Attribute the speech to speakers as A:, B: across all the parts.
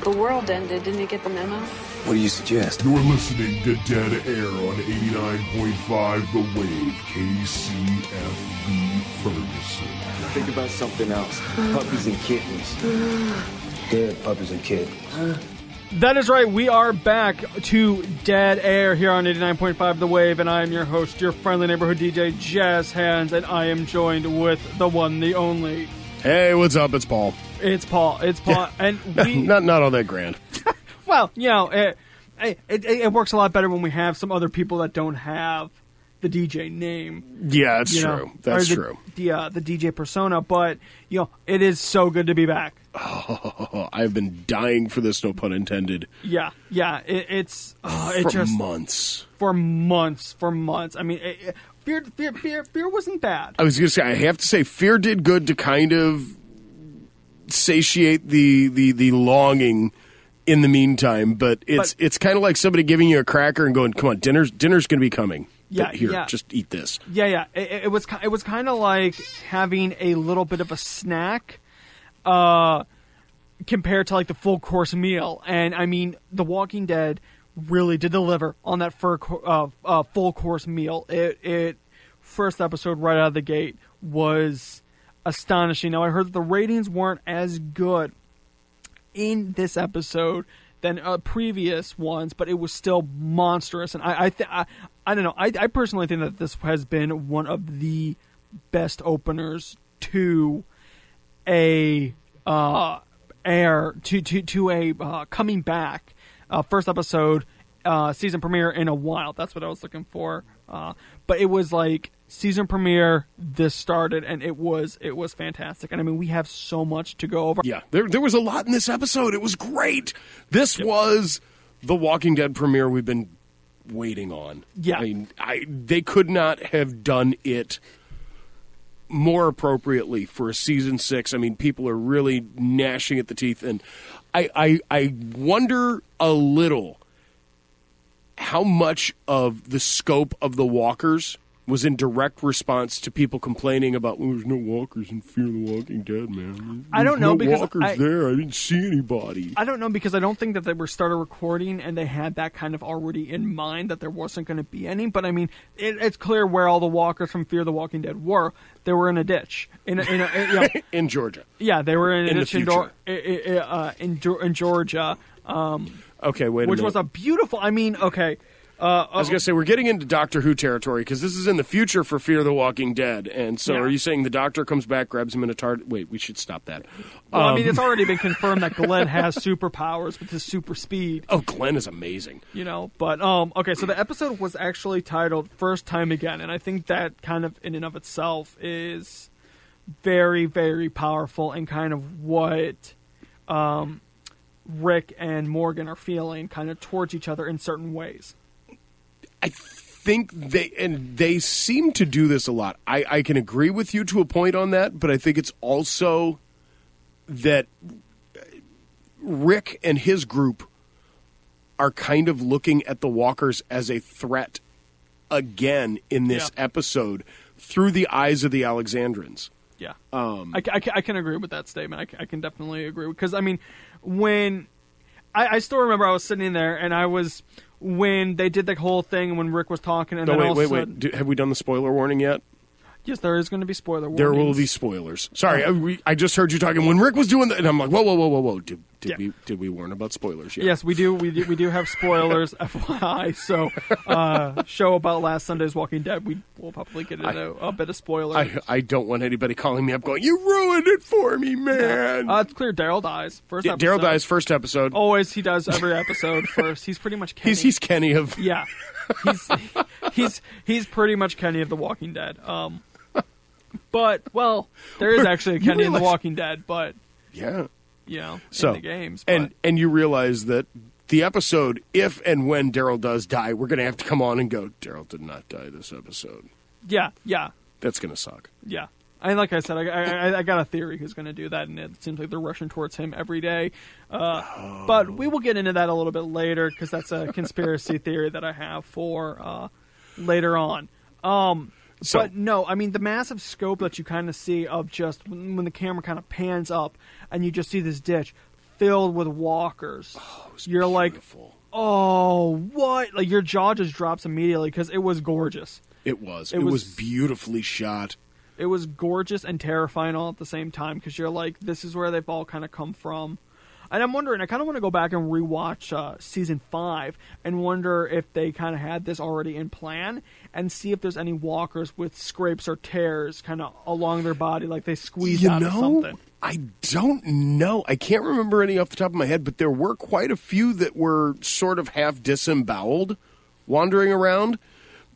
A: The world ended. Didn't you get the memo?
B: What do you suggest?
C: You're listening to Dead Air on 89.5 The Wave, KCFB Ferguson.
B: Think about something else. Puppies and kittens. Dead puppies and kittens.
D: That is right. We are back to Dead Air here on 89.5 The Wave, and I am your host, your friendly neighborhood DJ, JazzHandss, and I am joined with the one, the only.
E: Hey, what's up? It's Paul.
D: It's Paul, and we
E: not all that grand.
D: Well, you know, it works a lot better when we have some other people that don't have the DJ name.
E: Yeah, that's true. That's true.
D: The DJ persona, but you know, it is so good to be back.
E: Oh, I've been dying for this, no pun intended.
D: Yeah. It's
E: months.
D: For months. I mean, Fear wasn't bad.
E: I was going to say, I have to say, Fear did good to kind of satiate the longing in the meantime, but it's kind of like somebody giving you a cracker and going, "Come on, dinner's going to be coming. Here, just eat this."
D: Yeah. It was kind of like having a little bit of a snack, compared to like the full course meal. And I mean, The Walking Dead really did deliver on that full course meal. It first episode right out of the gate was astonishing. Now I heard that the ratings weren't as good in this episode than previous ones, but it was still monstrous. And I don't know. I personally think that this has been one of the best openers to a coming back first episode season premiere in a while. That's what I was looking for. But it was like season premiere, this started, and it was fantastic. And I mean, we have so much to go over.
E: Yeah, there was a lot in this episode. It was great. This was the Walking Dead premiere we've been waiting on.
D: Yeah.
E: I mean, they could not have done it more appropriately for a season 6. I mean, people are really gnashing at the teeth, and I wonder a little how much of the scope of the walkers was in direct response to people complaining about, well, there's no walkers in Fear the Walking Dead, man.
D: I don't know, because
E: walkers there. I didn't see anybody.
D: I don't know, because I don't think that they were started recording and they had that kind of already in mind that there wasn't going to be any. But I mean, it's clear where all the walkers from Fear the Walking Dead were. They were in a ditch
E: in Georgia.
D: Yeah, they were in a ditch in Georgia.
E: Okay, wait a minute.
D: Which was a beautiful. I mean, okay.
E: I was going to say, we're getting into Doctor Who territory, because this is in the future for Fear the Walking Dead. And so Are you saying the Doctor comes back, grabs him in a TARDIS? Wait, we should stop that.
D: Well, I mean, it's already been confirmed that Glenn has superpowers with his super speed.
E: Oh, Glenn is amazing.
D: You know, but, okay, so the episode was actually titled First Time Again. And I think that kind of in and of itself is very, very powerful and kind of what Rick and Morgan are feeling kind of towards each other in certain ways.
E: I think they seem to do this a lot. I can agree with you to a point on that, but I think it's also that Rick and his group are kind of looking at the walkers as a threat again in this episode through the eyes of the Alexandrins.
D: Yeah. I can agree with that statement. I can definitely agree. Because, I mean, when I still remember I was sitting there and I was... when they did the whole thing, when Rick was talking, and
E: wait. Have we done the spoiler warning yet?
D: Yes, there is going to be spoiler warnings.
E: There will be spoilers. Sorry, I just heard you talking when Rick was doing that, and I'm like, whoa. Did we warn about spoilers yet?
D: Yes, we do. We do have spoilers, FYI. So, show about last Sunday's Walking Dead, we will probably get into a bit of spoilers.
E: I don't want anybody calling me up going, "You ruined it for me, man."
D: Yeah. It's clear Daryl dies first episode.
E: Daryl dies first episode.
D: Always, he does every episode first. He's pretty much Kenny.
E: He's Kenny of
D: he's pretty much Kenny of The Walking Dead. But, well, there is actually a Kenny in The Walking Dead, but...
E: Yeah.
D: You know,
E: so,
D: in the games. But.
E: And you realize that the episode, if and when Daryl does die, we're going to have to come on and go, Daryl did not die this episode.
D: Yeah.
E: That's going to suck.
D: Yeah. And like I said, I got a theory who's going to do that, and it seems like they're rushing towards him every day. But we will get into that a little bit later, because that's a conspiracy theory that I have for later on. But no, I mean, the massive scope that you kind of see of just when the camera kind of pans up and you just see this ditch filled with walkers.
E: Oh, it was
D: You're
E: beautiful.
D: like, oh, what? Like, your jaw just drops immediately because it was gorgeous.
E: It was beautifully shot.
D: It was gorgeous and terrifying all at the same time because you're like, this is where they've all kind of come from. And I'm wondering, I kind of want to go back and rewatch Season 5 and wonder if they kind of had this already in plan and see if there's any walkers with scrapes or tears kind of along their body, like they squeezed out of something.
E: I don't know. I can't remember any off the top of my head, but there were quite a few that were sort of half disemboweled wandering around.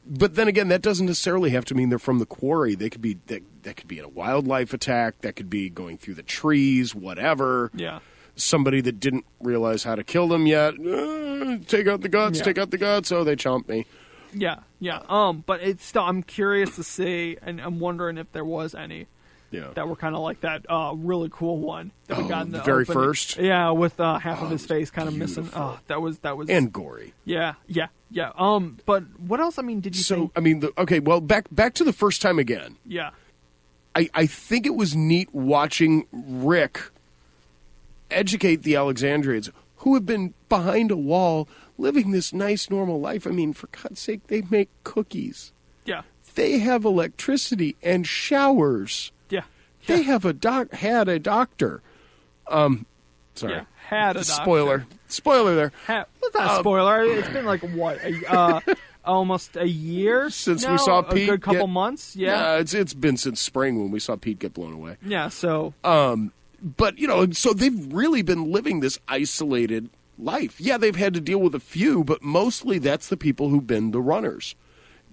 E: But then again, that doesn't necessarily have to mean they're from the quarry. They could be that could be in a wildlife attack. That could be going through the trees, whatever.
D: Yeah.
E: Somebody that didn't realize how to kill them yet. Take out the guts.
D: Yeah.
E: Take out the guts. Oh, they chomped me.
D: Yeah. But it's still, I'm curious to see, and I'm wondering if there was any that were kind of like that really cool one that we got in the
E: very
D: opening.
E: first.
D: Yeah, with half of his face kind of missing. Oh, that was
E: And gory.
D: Yeah. But what else? I mean, did you?
E: So I mean, okay. Well, back to the first time again.
D: Yeah.
E: I think it was neat watching Rick educate the Alexandrians who have been behind a wall living this nice, normal life. I mean, for God's sake, they make cookies.
D: Yeah.
E: They have electricity and showers.
D: Yeah.
E: They have had a doctor. Sorry.
D: Yeah. Had a
E: doctor. Spoiler there.
D: What's that spoiler? It's been like, what, almost a year
E: since
D: now?
E: We saw Pete.
D: A good couple months? Yeah.
E: It's been since spring when we saw Pete get blown away.
D: Yeah, so...
E: But, so they've really been living this isolated life. Yeah, they've had to deal with a few, but mostly that's the people who've been the runners.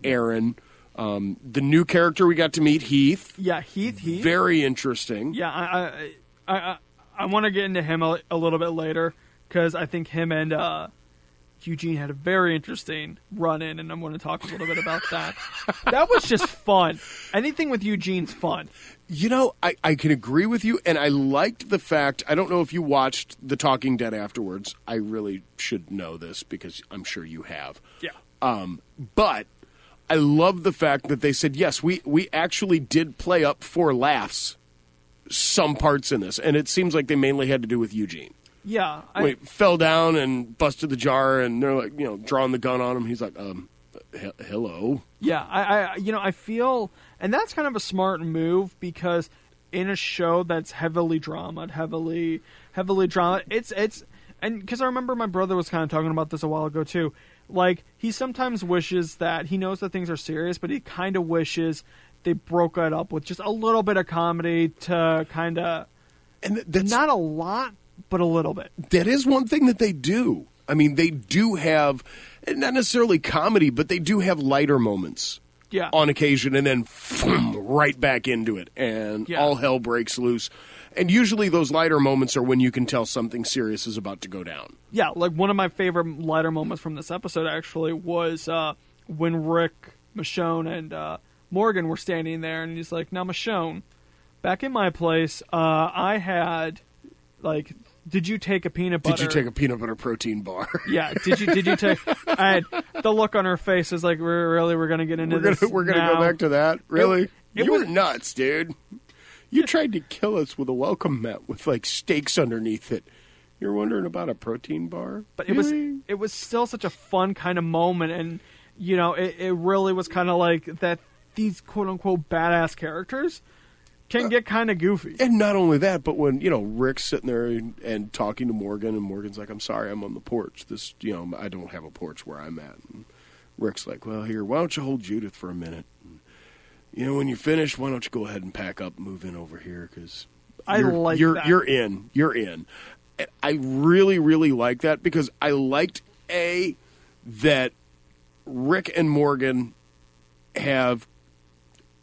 E: Aaron, the new character we got to meet, Heath.
D: Yeah, Heath.
E: Very interesting.
D: Yeah, I want to get into him a little bit later, because I think him and Eugene had a very interesting run-in, and I'm going to talk a little bit about that. That was just fun. Anything with Eugene's fun.
E: I can agree with you, and I liked the fact, I don't know if you watched The Talking Dead afterwards. I really should know this, because I'm sure you have.
D: Yeah.
E: But I love the fact that they said, yes, we actually did play up for laughs some parts in this, and it seems like they mainly had to do with Eugene.
D: Yeah.
E: Fell down and busted the jar, and they're like, drawing the gun on him. He's like, hello. Yeah,
D: I feel, and that's kind of a smart move, because in a show that's heavily drama, it's, and because I remember my brother was kind of talking about this a while ago too. Like, he sometimes wishes that he knows that things are serious, but he kind of wishes they broke it up with just a little bit of comedy to kind of,
E: and that's
D: not a lot, but a little bit.
E: That is one thing that they do. I mean, they do have, not necessarily comedy, but they do have lighter moments on occasion, and then right back into it, and all hell breaks loose. And usually those lighter moments are when you can tell something serious is about to go down.
D: Yeah, like one of my favorite lighter moments from this episode, actually, was when Rick, Michonne, and Morgan were standing there, and he's like, now, Michonne, back in my place, I had, like... Did you take a peanut butter?
E: Did you take a peanut butter protein bar?
D: Yeah. Did you take? I had the look on her face is like, we're gonna get into this.
E: We're gonna go back to that. Really? You were nuts, dude. You tried to kill us with a welcome mat with like steaks underneath it. You're wondering about a protein bar?
D: But it was still such a fun kind of moment, and it really was kind of like that. These quote unquote badass characters can get kind of goofy.
E: And not only that, but when, Rick's sitting there and talking to Morgan, and Morgan's like, I'm sorry, I'm on the porch. This, I don't have a porch where I'm at. And Rick's like, well, here, why don't you hold Judith for a minute? And, when you're finished, why don't you go ahead and pack up and move in over here? Because you're in. You're in. And I really, really like that, because I liked, that Rick and Morgan have,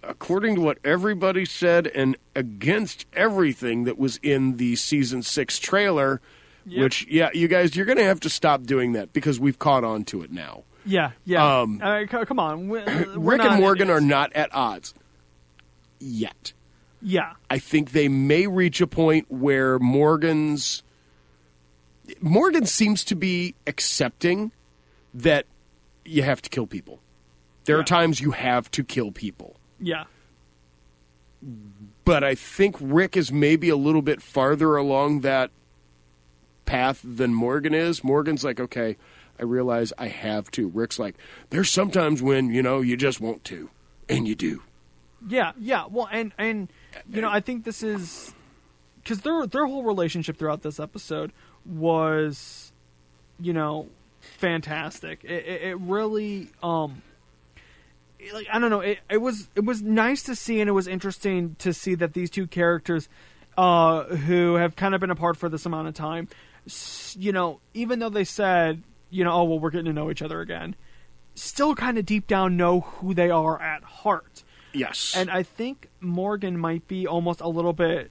E: according to what everybody said and against everything that was in the season 6 trailer, which, you guys, you're going to have to stop doing that, because we've caught on to it now.
D: Yeah. Come on.
E: Rick and Morgan are not at odds yet.
D: Yeah.
E: I think they may reach a point where Morgan seems to be accepting that you have to kill people. There are times you have to kill people.
D: Yeah.
E: But I think Rick is maybe a little bit farther along that path than Morgan is. Morgan's like, okay, I realize I have to. Rick's like, there's sometimes when, you just want to, and you do.
D: Yeah. Well, and I think this is because their whole relationship throughout this episode was, fantastic. It really, I don't know. It was nice to see, and it was interesting to see that these two characters, who have kind of been apart for this amount of time, even though they said, oh well, we're getting to know each other again, still kind of deep down know who they are at heart.
E: Yes.
D: And I think Morgan might be almost a little bit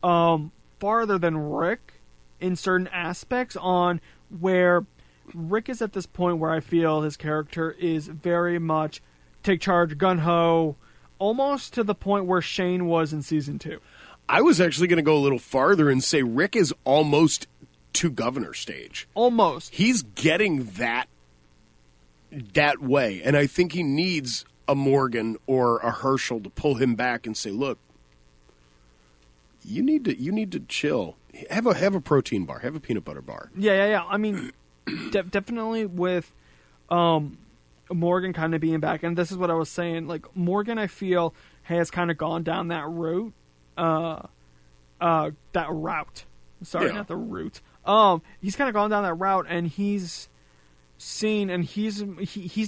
D: farther than Rick in certain aspects, on where Rick is at this point where I feel his character is very much take charge, gun-ho, almost to the point where Shane was in season 2.
E: I was actually going to go a little farther and say Rick is almost to governor stage.
D: Almost.
E: He's getting that way, and I think he needs a Morgan or a Herschel to pull him back and say, look, you need to chill. Have a protein bar. Have a peanut butter bar.
D: Yeah. I mean, definitely with Morgan kind of being back, and this is what I was saying. Like, Morgan, I feel, has kind of gone down that route. That route. Sorry,
E: yeah.
D: Not the route. He's kind of gone down that route, and he's seen, and he's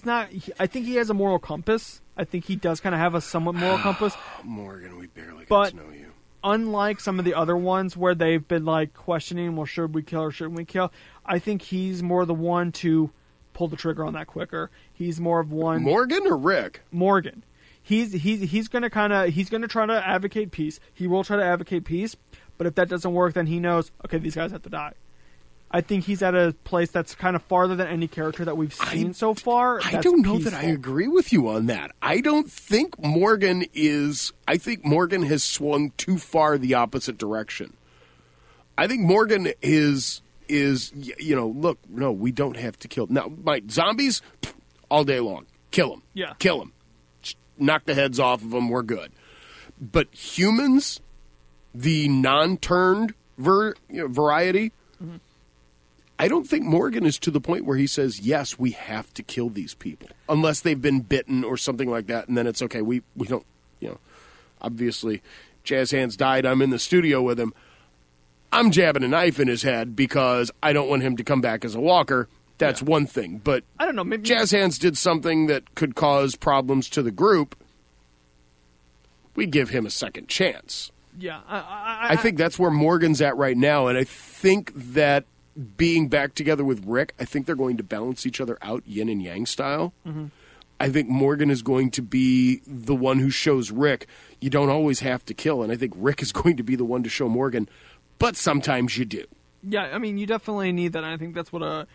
D: not. I think he has a moral compass. I think he does kind of have a somewhat moral compass.
E: Morgan, we barely
D: got
E: to know you.
D: Unlike some of the other ones where they've been like questioning, well, should we kill or shouldn't we kill? I think he's more the one to pull the trigger on that quicker. He's more of one.
E: Morgan or Rick?
D: Morgan. He's gonna try to advocate peace. He will try to advocate peace, but if that doesn't work, then he knows, okay, these guys have to die. I think he's at a place that's kind of farther than any character that we've seen so far.
E: I don't know that I agree with you on that. I don't think Morgan is... I think Morgan has swung too far the opposite direction. I think Morgan is look, no, we don't have to kill... Now, zombies, all day long. Kill them.
D: Yeah.
E: Kill them. Knock the heads off of them, we're good. But humans, the non-turned variety... Mm-hmm. I don't think Morgan is to the point where he says, yes, we have to kill these people. Unless they've been bitten or something like that, and then it's okay. We don't, obviously, JazzHandss died. I'm in the studio with him. I'm jabbing a knife in his head because I don't want him to come back as a walker. That's one thing. But
D: I don't know. Maybe
E: JazzHandss did something that could cause problems to the group. We give him a second chance.
D: Yeah.
E: I think that's where Morgan's at right now, and I think that being back together with Rick, I think they're going to balance each other out yin and yang style. Mm-hmm. I think Morgan is going to be the one who shows Rick you don't always have to kill, and I think Rick is going to be the one to show Morgan, but sometimes you do.
D: Yeah, I mean, you definitely need that, and I think that's what a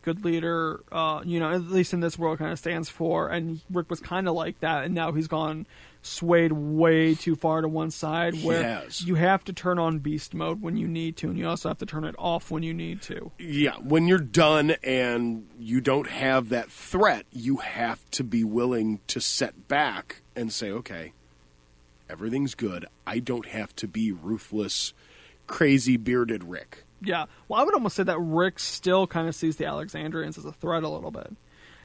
D: good leader, at least in this world, kind of stands for, and Rick was kind of like that, and now he's gone swayed way too far to one side where you have to turn on beast mode when you need to, and you also have to turn it off when you need to.
E: Yeah, when you're done and you don't have that threat, you have to be willing to set back and say, okay, everything's good. I don't have to be ruthless, crazy bearded Rick.
D: Yeah, well, I would almost say that Rick still kind of sees the Alexandrians as a threat a little bit.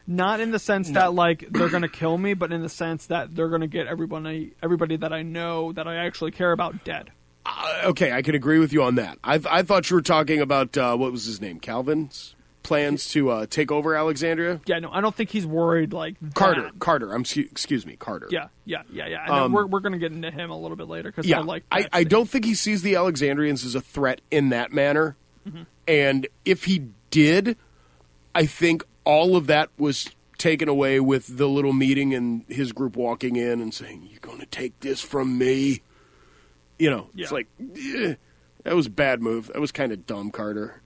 D: Not in the sense that, like, they're going to kill me, but in the sense that they're going to get everybody that I know that I actually care about dead.
E: Okay, I can agree with you on that. I thought you were talking about, what was his name, Calvin's plans to take over Alexandria?
D: Yeah, no, I don't think he's worried like
E: Carter.
D: that.
E: Carter. Excuse me, Carter.
D: Yeah. And we're going to get into him a little bit later. Cause
E: I don't think he sees the Alexandrians as a threat in that manner. Mm-hmm. And if he did, I think all of that was taken away with the little meeting and his group walking in and saying, "You're going to take this from me." It's like, that was a bad move. That was kind of dumb, Carter.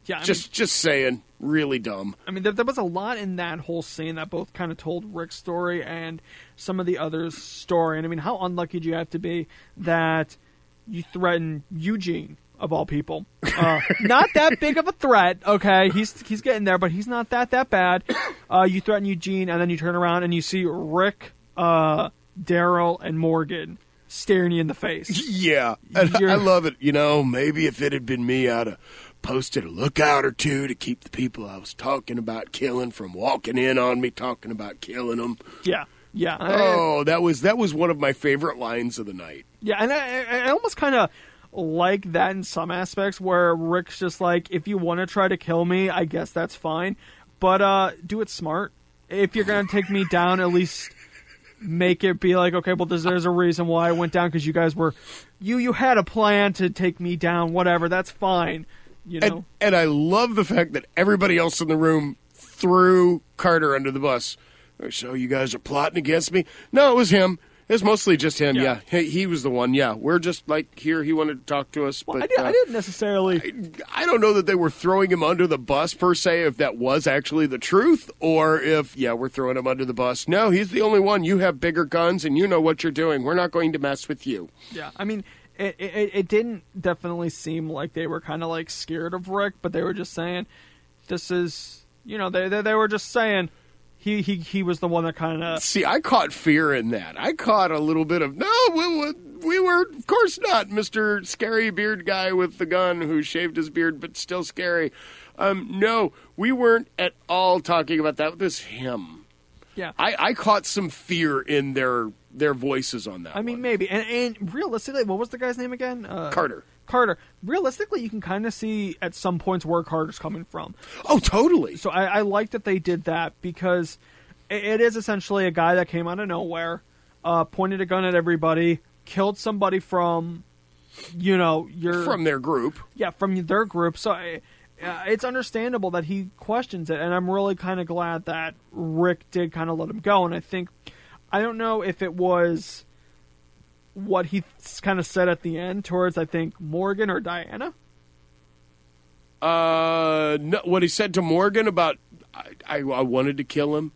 E: Just saying, really dumb.
D: I mean, there was a lot in that whole scene that both kind of told Rick's story and some of the others' story. And I mean, how unlucky do you have to be that you threaten Eugene, of all people? Not that big of a threat, okay? He's getting there, but he's not that bad. You threaten Eugene, and then you turn around and you see Rick, Daryl, and Morgan staring you in the face.
E: Yeah, and I love it. Maybe if it had been me, I'd have posted a lookout or two to keep the people I was talking about killing from walking in on me talking about killing them.
D: Yeah. Yeah.
E: Oh, that was one of my favorite lines of the night.
D: Yeah, and I almost kind of like that in some aspects where Rick's just like, if you want to try to kill me, I guess that's fine. But do it smart. If you're going to take me down, at least make it be like, okay, well, there's a reason why I went down, because you guys were... You had a plan to take me down, whatever, that's fine.
E: And I love the fact that everybody else in the room threw Carter under the bus. So you guys are plotting against me? No, it was him. It was mostly just him, yeah. He was the one, yeah. We're just, here, he wanted to talk to us.
D: Well,
E: but
D: I didn't necessarily...
E: I don't know that they were throwing him under the bus, per se, if that was actually the truth, or if, we're throwing him under the bus. No, he's the only one. You have bigger guns, and you know what you're doing. We're not going to mess with you.
D: Yeah, I mean, it didn't definitely seem like they were kind of, scared of Rick, but they were just saying, this is... they were just saying... He was the one that kind of...
E: See, I caught fear in that. I caught a little bit of, no, we were, of course not, Mr. Scary Beard Guy with the gun who shaved his beard but still scary. No, we weren't at all talking about that. It was him.
D: Yeah.
E: I caught some fear in their voices on that
D: one. Maybe. And realistically, what was the guy's name again?
E: Carter.
D: Realistically, you can kind of see at some points where Carter's coming from.
E: Oh, totally.
D: So I like that they did that, because it is essentially a guy that came out of nowhere, pointed a gun at everybody, killed somebody from,
E: from their group.
D: Yeah, from their group. So it's understandable that he questions it, and I'm really kind of glad that Rick did kind of let him go. And I don't know if it was what he kind of said at the end towards, I think, Morgan or Diana.
E: No, what he said to Morgan about, I wanted to kill him.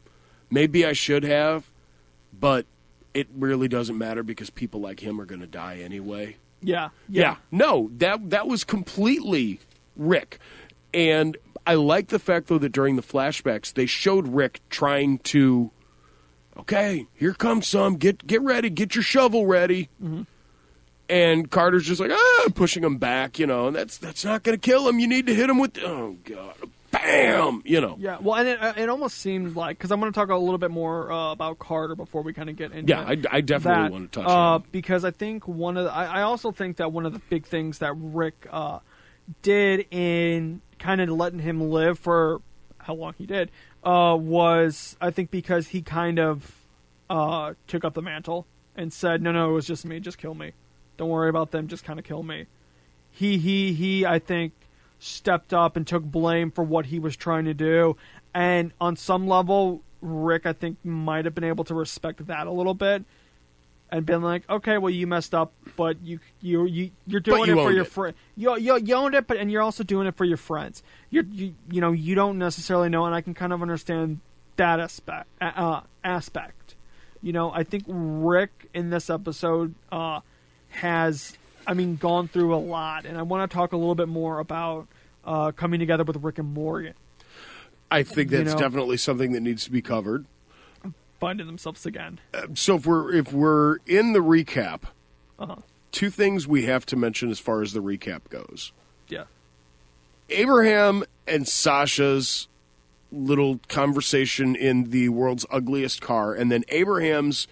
E: Maybe I should have, but it really doesn't matter because people like him are going to die anyway.
D: Yeah.
E: No, that was completely Rick. And I like the fact, though, that during the flashbacks, they showed Rick trying to, okay, here comes some. Get ready. Get your shovel ready.
D: Mm-hmm.
E: And Carter's just like, pushing him back, and that's not going to kill him. You need to hit him with, oh, God, bam,
D: Yeah, well, and it almost seemed like, because I'm going to talk a little bit more about Carter before we kind of get into
E: I definitely want to touch on him.
D: Because I think I also think that one of the big things that Rick did in kind of letting him live for how long he did, was, I think, because he kind of took up the mantle and said, no, it was just me, just kill me. Don't worry about them, just kind of kill me. He, I think, stepped up and took blame for what he was trying to do. And on some level, Rick, I think, might have been able to respect that a little bit and been like, okay, well, you messed up, but you're doing it for your friend. You owned it, and you're also doing it for your friends. You don't necessarily know, and I can kind of understand that aspect. I think Rick in this episode has, gone through a lot, and I want to talk a little bit more about coming together with Rick and Morgan.
E: I think that's definitely something that needs to be covered.
D: Finding themselves again.
E: So if we're in the recap, two things we have to mention as far as the recap goes.
D: Yeah.
E: Abraham and Sasha's little conversation in the world's ugliest car, and then Abraham's,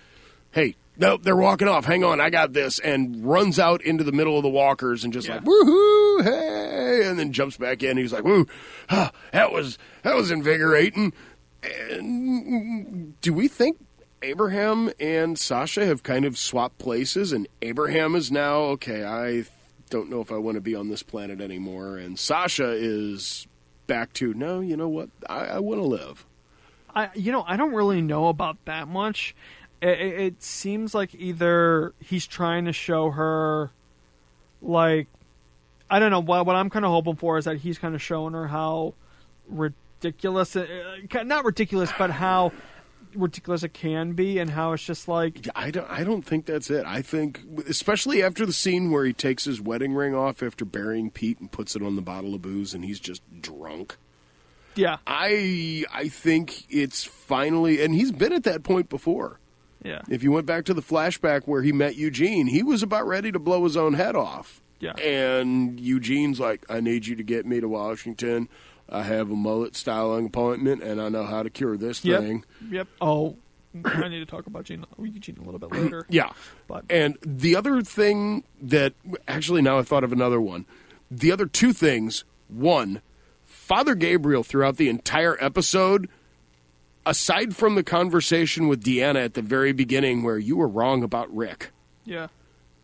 E: hey, no, they're walking off. Hang on, I got this, and runs out into the middle of the walkers and just like, woohoo, hey, and then jumps back in. He's like, woo, that was invigorating. And do we think Abraham and Sasha have kind of swapped places, and Abraham is now, okay, I don't know if I want to be on this planet anymore, and Sasha is back to, no, you know what, I want to live.
D: I don't really know about that much. It seems like either he's trying to show her, like, I don't know, what I'm kind of hoping for is that he's kind of showing her how ridiculous, not ridiculous, but how ridiculous it can be, and how it's just like,
E: I don't think that's it. I think, especially after the scene where he takes his wedding ring off after burying Pete and puts it on the bottle of booze, and he's just drunk.
D: Yeah,
E: I think it's finally, and he's been at that point before.
D: Yeah.
E: If you went back to the flashback where he met Eugene, he was about ready to blow his own head off.
D: Yeah.
E: And Eugene's like, I need you to get me to Washington. I have a mullet styling appointment, and I know how to cure this thing.
D: Yep. Oh, I need to talk about Eugene a little bit later.
E: Yeah.
D: But
E: And the other thing that, actually now I thought of another one. The other two things, one, Father Gabriel throughout the entire episode, aside from the conversation with Deanna at the very beginning where you were wrong about Rick,
D: yeah.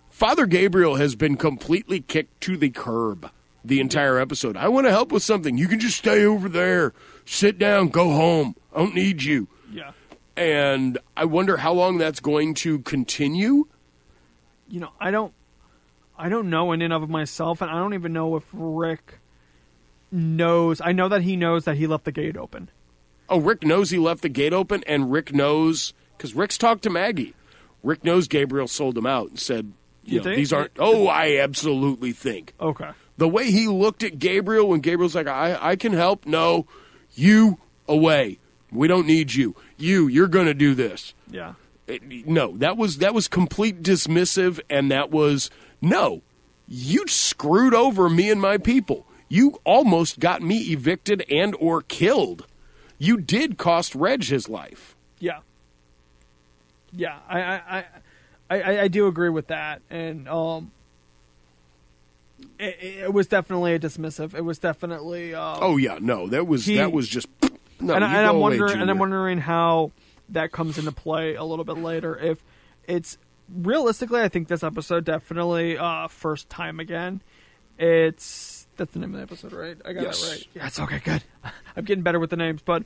E: Father Gabriel has been completely kicked to the curb the entire episode. I want to help with something. You can just stay over there. Sit down. Go home. I don't need you.
D: Yeah.
E: And I wonder how long that's going to continue.
D: You know, I don't know in and of myself, and I don't even know if Rick knows. I know that he knows that he left the gate open.
E: Oh, Rick knows he left the gate open, and Rick knows, because Rick's talked to Maggie. Rick knows Gabriel sold him out and said, you know,
D: think?
E: these aren't, oh, I absolutely think.
D: Okay.
E: The way he looked at Gabriel when Gabriel's like, I can help. No, you away. We don't need you. You're going to do this.
D: Yeah.
E: No, that was complete dismissive, and that was, no, you screwed over me and my people. You almost got me evicted and or killed. You did cost Reg his life.
D: Yeah. Yeah, I do agree with that, and it was definitely a dismissive. It was definitely.
E: Oh yeah, no, that was just. No,
D: and
E: you go away,
D: I'm wondering how that comes into play a little bit later. If it's realistically, I think this episode definitely first time again. That's the name of the episode, right? I got it right. Yeah, it's okay, good. I'm getting better with the names, but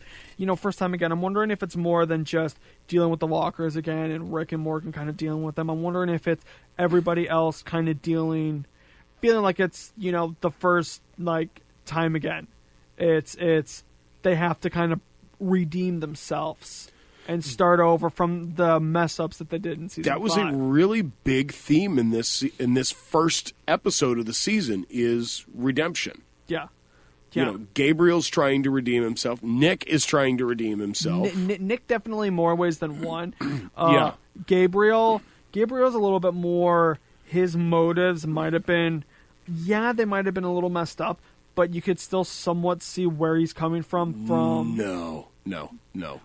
D: first time again. I'm wondering if it's more than just dealing with the walkers again, and Rick and Morgan kind of dealing with them. I'm wondering if it's everybody else kind of feeling like it's the first time again. It's they have to kind of redeem themselves and start over from the mess ups that they did in season 5.
E: That was a really big theme in this first episode of the season is redemption.
D: Yeah.
E: Gabriel's trying to redeem himself. Nick is trying to redeem himself.
D: Nick definitely more ways than one.
E: Yeah.
D: Gabriel's a little bit more. His motives might have been, they might have been a little messed up, but you could still somewhat see where he's coming from.
E: No,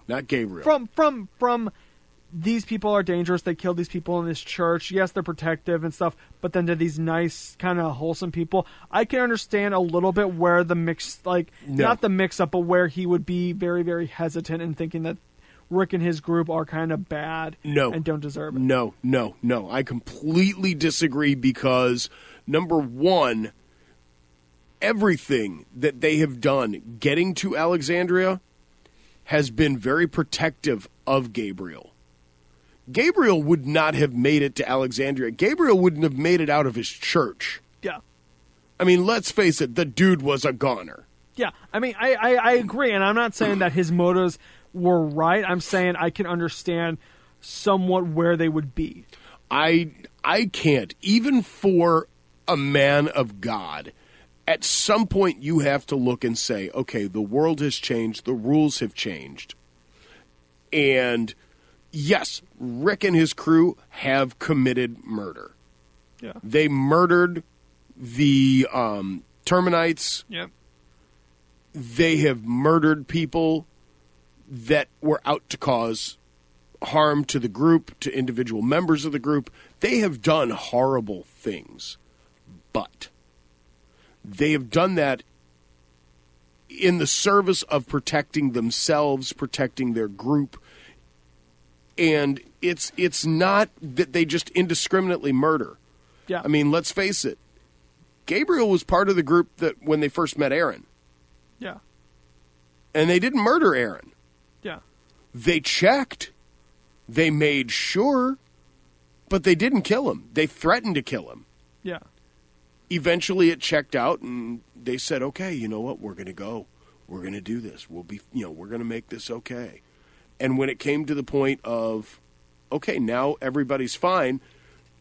E: not Gabriel.
D: From these people are dangerous. They killed these people in this church. Yes, they're protective and stuff, but then to these nice, kind of wholesome people, I can understand a little bit where the mix, not the mix-up, but where he would be very, very hesitant and thinking that Rick and his group are kind of bad and don't deserve it.
E: No. I completely disagree because, number one, everything that they have done getting to Alexandria has been very protective of Gabriel. Gabriel would not have made it to Alexandria. Gabriel wouldn't have made it out of his church.
D: Yeah.
E: I mean, let's face it, the dude was a goner.
D: Yeah. I mean, I agree, and I'm not saying that his motives were right. I'm saying I can understand somewhat where they would be.
E: I can't. Even for a man of God, at some point you have to look and say, okay, the world has changed, the rules have changed. And yes, Rick and his crew have committed murder.
D: Yeah.
E: They murdered the Terminites.
D: Yep.
E: They have murdered people that were out to cause harm to the group, to individual members of the group. They have done horrible things. But they have done that in the service of protecting themselves, protecting their group. And it's not that they just indiscriminately murder.
D: Yeah.
E: I mean, let's face it. Gabriel was part of the group that when they first met Aaron.
D: Yeah.
E: And they didn't murder Aaron.
D: Yeah.
E: They checked. They made sure. But they didn't kill him. They threatened to kill him.
D: Yeah.
E: Eventually it checked out and they said, okay, you know what? We're going to go. We're going to do this. We're going to make this okay. And when it came to the point of, okay, now everybody's fine,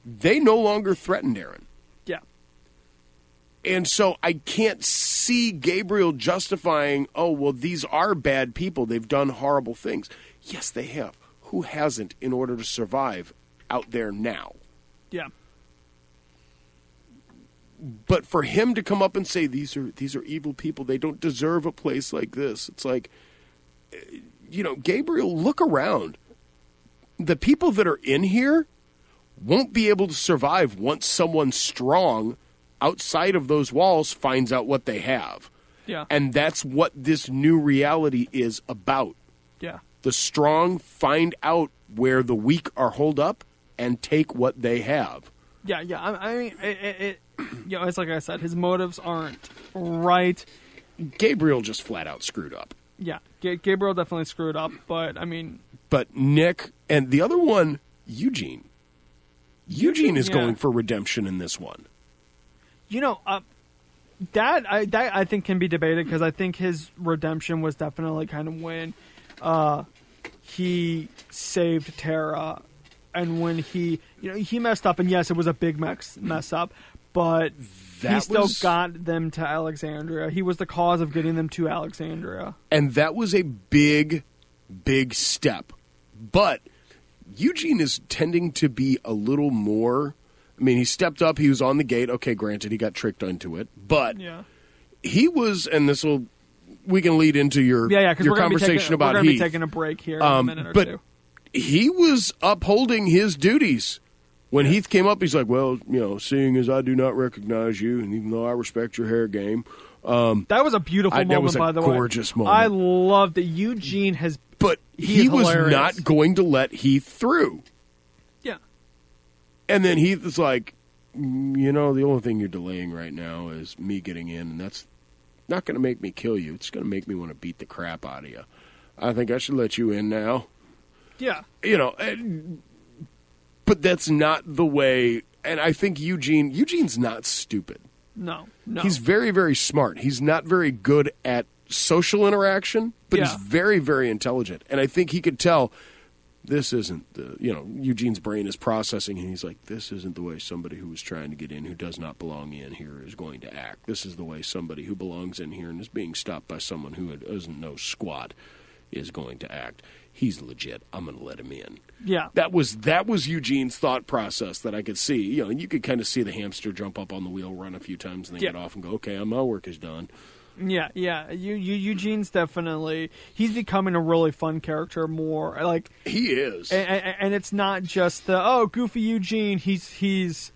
E: they no longer threatened Aaron.
D: Yeah.
E: And so I can't see Gabriel justifying, oh, well, these are bad people. They've done horrible things. Yes, they have. who hasn't in order to survive out there now?
D: Yeah.
E: But for him to come up and say these are evil people, they don't deserve a place like this. It's like, Gabriel, look around. The people that are in here won't be able to survive once someone strong outside of those walls finds out what they have.
D: Yeah.
E: And that's what this new reality is about.
D: Yeah.
E: The strong find out where the weak are holed up and take what they have.
D: Yeah, yeah. I mean, it's like I said, his motives aren't right.
E: Gabriel just flat out screwed up.
D: Yeah, Gabriel definitely screwed up, but I mean...
E: But Nick, and the other one, Eugene. Eugene is going for redemption in this one.
D: That I think can be debated, because I think his redemption was definitely kind of when he saved Tara, and when he messed up, and yes, it was a big mess up, but he still got them to Alexandria. He was the cause of getting them to Alexandria.
E: And that was a big, big step. But Eugene is tending to be a little more... I mean, he stepped up. He was on the gate. Okay, granted, he got tricked into it. But he was... And this will... We can lead into your conversation about Heath.
D: We're going to be taking a break here in a minute or two.
E: He was upholding his duties. When Heath came up, he's like, well, seeing as I do not recognize you, and even though I respect your hair game.
D: That was a beautiful moment, by the way.
E: That was a gorgeous moment.
D: I love that Eugene has...
E: But he was not going to let Heath through.
D: Yeah.
E: And then Heath is like, the only thing you're delaying right now is me getting in, and that's not going to make me kill you. It's going to make me want to beat the crap out of you. I think I should let you in now.
D: Yeah.
E: But that's not the way, and I think Eugene's not stupid.
D: No.
E: He's very, very smart. He's not very good at social interaction, but he's very, very intelligent. And I think he could tell this isn't Eugene's brain is processing, and he's like, this isn't the way somebody who is trying to get in, who does not belong in here, is going to act. This is the way somebody who belongs in here and is being stopped by someone who doesn't know squat is going to act. He's legit. I'm going to let him in.
D: Yeah.
E: That was Eugene's thought process that I could see. And you could kind of see the hamster jump up on the wheel, run a few times, and then get off and go, okay, my work is done.
D: Yeah. Eugene's definitely... He's becoming a really fun character more. Like
E: he is.
D: And it's not just the, goofy Eugene. He's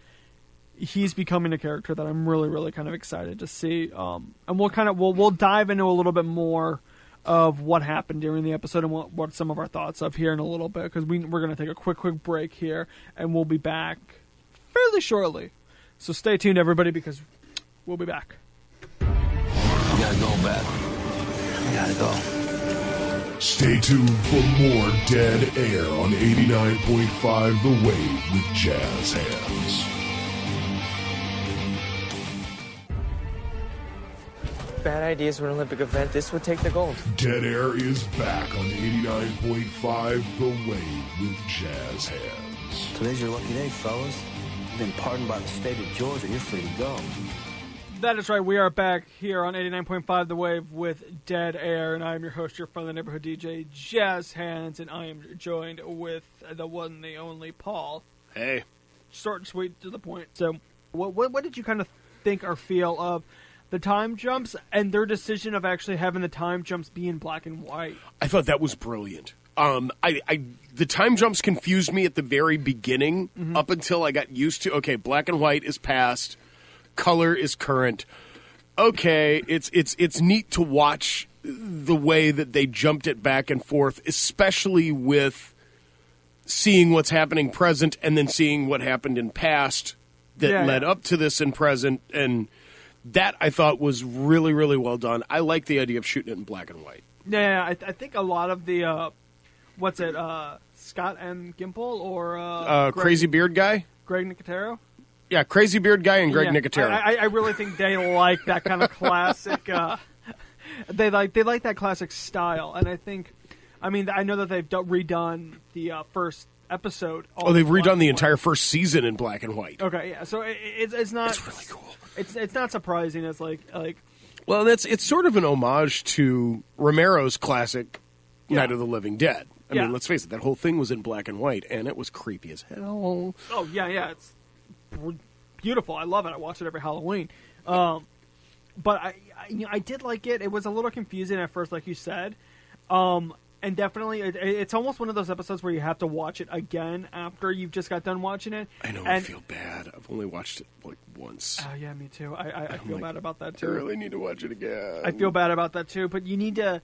D: becoming a character that I'm really, really kind of excited to see. And we'll dive into a little bit more of what happened during the episode and what some of our thoughts of here in a little bit, because we're going to take a quick break here, and we'll be back fairly shortly. So stay tuned, everybody, because we'll be back.
B: We gotta go, Beth. We gotta go.
C: Stay tuned for more Dead Air on 89.5 The Wave with Jazz Hands.
F: Bad ideas for an Olympic event. This would take the gold.
C: Dead Air is back on 89.5 The Wave with Jazz Hands.
B: Today's your lucky day, fellas. You've been pardoned by the state of Georgia. You're free to go.
D: That is right. We are back here on 89.5 The Wave with Dead Air, and I am your host, your friendly neighborhood DJ, JazzHandss, and I am joined with the one, the only Paul.
E: Hey.
D: Short and sweet, to the point. So, what did you kind of think or feel of the time jumps and their decision of actually having the time jumps be in black and white?
E: I thought that was brilliant. The time jumps confused me at the very beginning, up until I got used to, okay, black and white is past, color is current. Okay, it's neat to watch the way that they jumped it back and forth, especially with seeing what's happening present and then seeing what happened in past that led up to this in present, and that I thought was really, really well done. I like the idea of shooting it in black and white.
D: Yeah, I think a lot of the, Scott M. Gimple or
E: Crazy Beard Guy?
D: Greg Nicotero?
E: Yeah, Crazy Beard Guy and Greg Nicotero.
D: I really think they like that kind of classic. They like that classic style, and I know that they've redone the first episode.
E: They've redone the entire first season in black and white.
D: Okay, yeah. So it's not.
E: It's really cool.
D: It's not surprising. It's like.
E: Well, it's sort of an homage to Romero's classic Night of the Living Dead. I mean, let's face it, that whole thing was in black and white, and it was creepy as hell.
D: Oh, yeah, it's beautiful. I love it. I watch it every Halloween. But I did like it. It was a little confusing at first, like you said. And definitely, it's almost one of those episodes where you have to watch it again after you've just got done watching it.
E: I know, I feel bad. I've only watched it, like, once.
D: Oh, yeah, me too. I feel bad about that, too.
E: I really need to watch it again.
D: I feel bad about that, too. But you need to...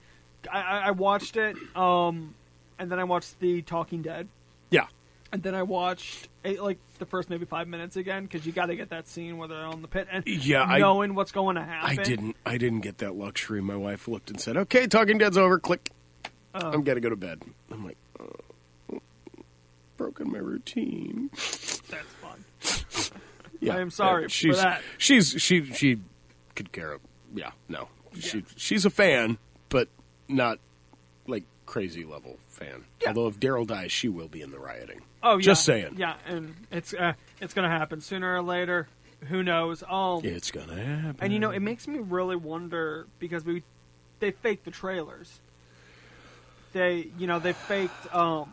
D: I watched it, and then I watched The Talking Dead.
E: Yeah.
D: And then I watched, the first maybe 5 minutes again, because you got to get that scene where they're on the pit, and knowing what's going to happen.
E: I didn't get that luxury. My wife looked and said, okay, Talking Dead's over, click. I'm got to go to bed. I'm like, broken my routine.
D: That's fun.
E: Yeah,
D: I am sorry for that.
E: She could care of, no. Yeah. She's a fan, but not, like, crazy level fan. Yeah. Although if Daryl dies, she will be in the rioting.
D: Oh, yeah.
E: Just saying.
D: Yeah, and it's going to happen sooner or later. Who knows?
E: It's going to happen.
D: And, it makes me really wonder, because they faked the trailers. They faked a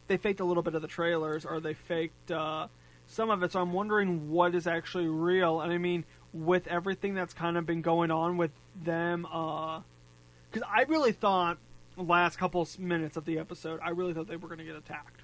D: little bit of the trailers, or they faked some of it. So I'm wondering what is actually real. And I mean, with everything that's kind of been going on with them, because I really thought the last couple of minutes of the episode, I really thought they were going to get attacked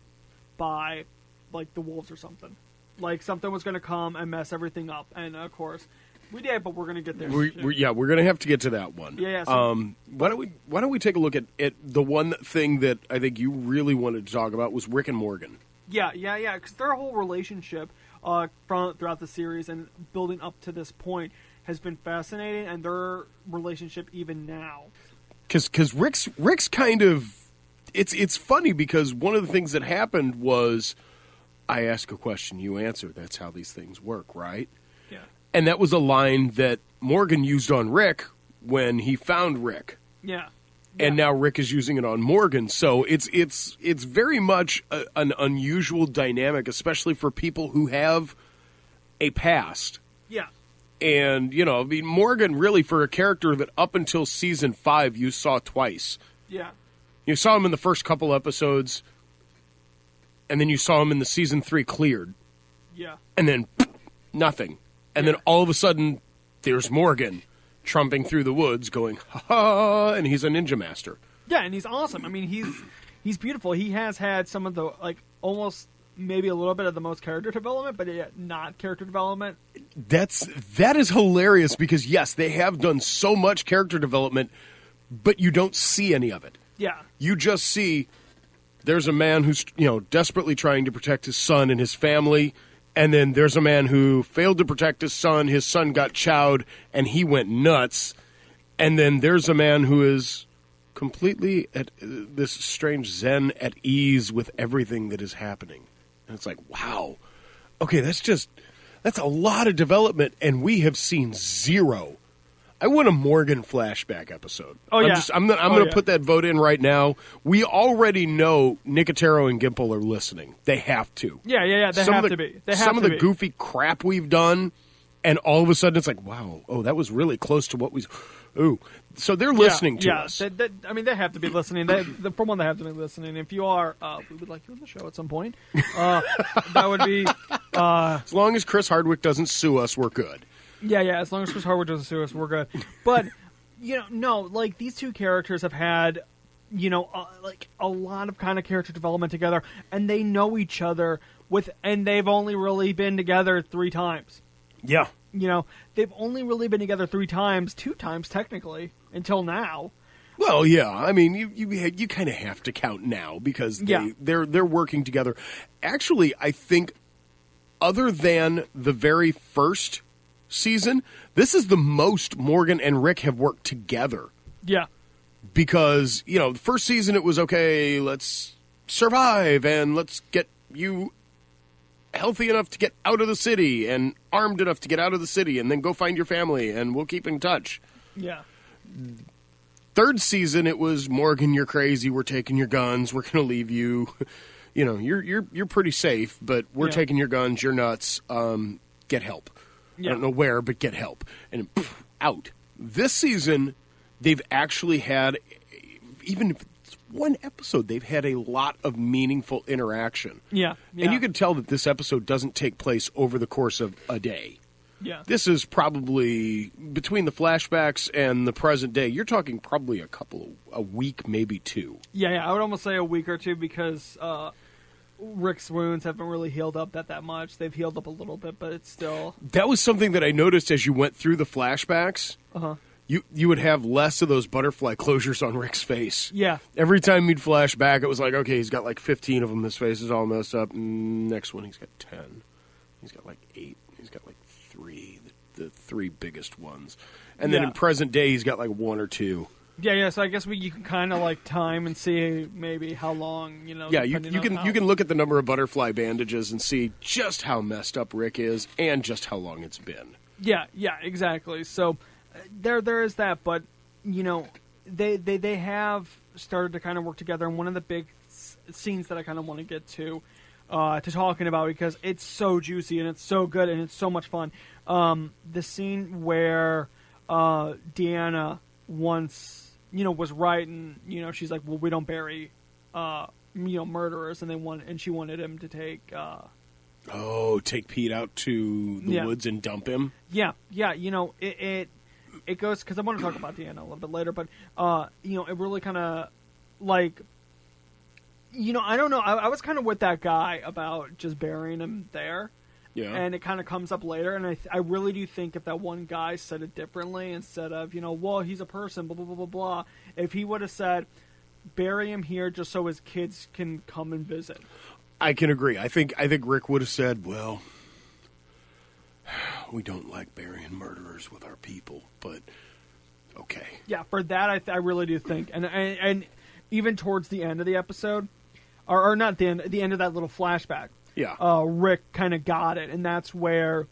D: by, like, the wolves or something. Like, something was going to come and mess everything up. And of course, we did, but we're going to get there.
E: We're going to have to get to that one.
D: Yeah. So,
E: why don't we take a look at the one thing that I think you really wanted to talk about was Rick and Morgan.
D: Yeah. Because their whole relationship throughout the series and building up to this point has been fascinating, and their relationship even now.
E: Because Rick's kind of it's funny because one of the things that happened was I ask a question, you answer. That's how these things work, right?
D: Yeah.
E: And that was a line that Morgan used on Rick when he found Rick.
D: Yeah.
E: And now Rick is using it on Morgan. So it's very much an unusual dynamic, especially for people who have a past.
D: Yeah.
E: And, Morgan really, for a character that up until season 5 you saw twice.
D: Yeah.
E: You saw him in the first couple episodes, and then you saw him in the season 3 cleared.
D: Yeah.
E: And then nothing. And then all of a sudden, there's Morgan trumping through the woods going, ha-ha, and he's a ninja master.
D: Yeah, and he's awesome. I mean, he's beautiful. He has had some of the, almost maybe a little bit of the most character development, but yet not character development.
E: That is hilarious because, yes, they have done so much character development, but you don't see any of it.
D: Yeah.
E: You just see there's a man who's, desperately trying to protect his son and his family, and then there's a man who failed to protect his son got chowed, and he went nuts. And then there's a man who is completely at this strange zen at ease with everything that is happening. And it's like, wow. Okay, that's a lot of development, and we have seen zero. I want a Morgan flashback episode.
D: Oh, yeah.
E: I'm going to put that vote in right now. We already know Nicotero and Gimple are listening. They have to.
D: Yeah. They have to be.
E: Some of the goofy crap we've done, and all of a sudden it's like, wow, that was really close to what we... Ooh. So they're listening to us.
D: They have to be listening. For one, they have to be listening. If you are, we would like you on the show at some point. That would be...
E: as long as Chris Hardwick doesn't sue us, we're good.
D: Yeah, as long as Chris Hardwick doesn't sue us, we're good. But, these two characters have had, a lot of kind of character development together, and they know each other and they've only really been together 3 times.
E: Yeah.
D: They've only really been together 3 times, 2 times technically, until now.
E: Well, yeah. I mean, you kind of have to count now because they're working together. Actually, I think other than the very first season, this is the most Morgan and Rick have worked together.
D: Yeah.
E: Because, the first season it was, okay, let's survive and let's get you healthy enough to get out of the city and armed enough to get out of the city and then go find your family and we'll keep in touch.
D: Yeah.
E: Third season it was, Morgan, you're crazy, we're taking your guns, we're going to leave you. You're pretty safe, but we're taking your guns, you're nuts, get help. Yeah. I don't know where, but get help. And out. This season, they've actually had, even if it's one episode, they've had a lot of meaningful interaction.
D: Yeah.
E: And you can tell that this episode doesn't take place over the course of a day.
D: Yeah.
E: This is probably, between the flashbacks and the present day, you're talking probably a week, maybe 2.
D: Yeah, I would almost say a week or 2 because Rick's wounds haven't really healed up that much. They've healed up a little bit, but it's still...
E: That was something that I noticed as you went through the flashbacks.
D: Uh-huh.
E: You would have less of those butterfly closures on Rick's face.
D: Yeah.
E: Every time you'd flash back, it was like, okay, he's got like 15 of them. His face is all messed up. Next one, he's got 10. He's got like 8. He's got like 3, the 3 biggest ones. And then in present day, he's got like 1 or 2.
D: Yeah. So I guess you can kind of like time and see maybe how long,
E: Yeah, you can look at the number of butterfly bandages and see just how messed up Rick is and just how long it's been.
D: Yeah, exactly. So there is that, but they have started to kind of work together. And one of the big scenes that I kind of want to get to talking about because it's so juicy and it's so good and it's so much fun. The scene where Deanna once was right, and she's like, well, we don't bury murderers, and she wanted him to take
E: take Pete out to the woods and dump him.
D: Yeah. It goes, because I want to talk about Deanna a little bit later, but it really kind of like, I don't know. I was kind of with that guy about just burying him there.
E: Yeah.
D: And it kind of comes up later, and I really do think if that one guy said it differently, instead of, well, he's a person, blah, blah, blah, blah, blah, if he would have said, bury him here just so his kids can come and visit.
E: I can agree. I think Rick would have said, well, we don't like burying murderers with our people, but okay.
D: Yeah, for that, I really do think. And even towards the end of the episode, or not the end of that little flashback, Rick kind of got it, and that's where,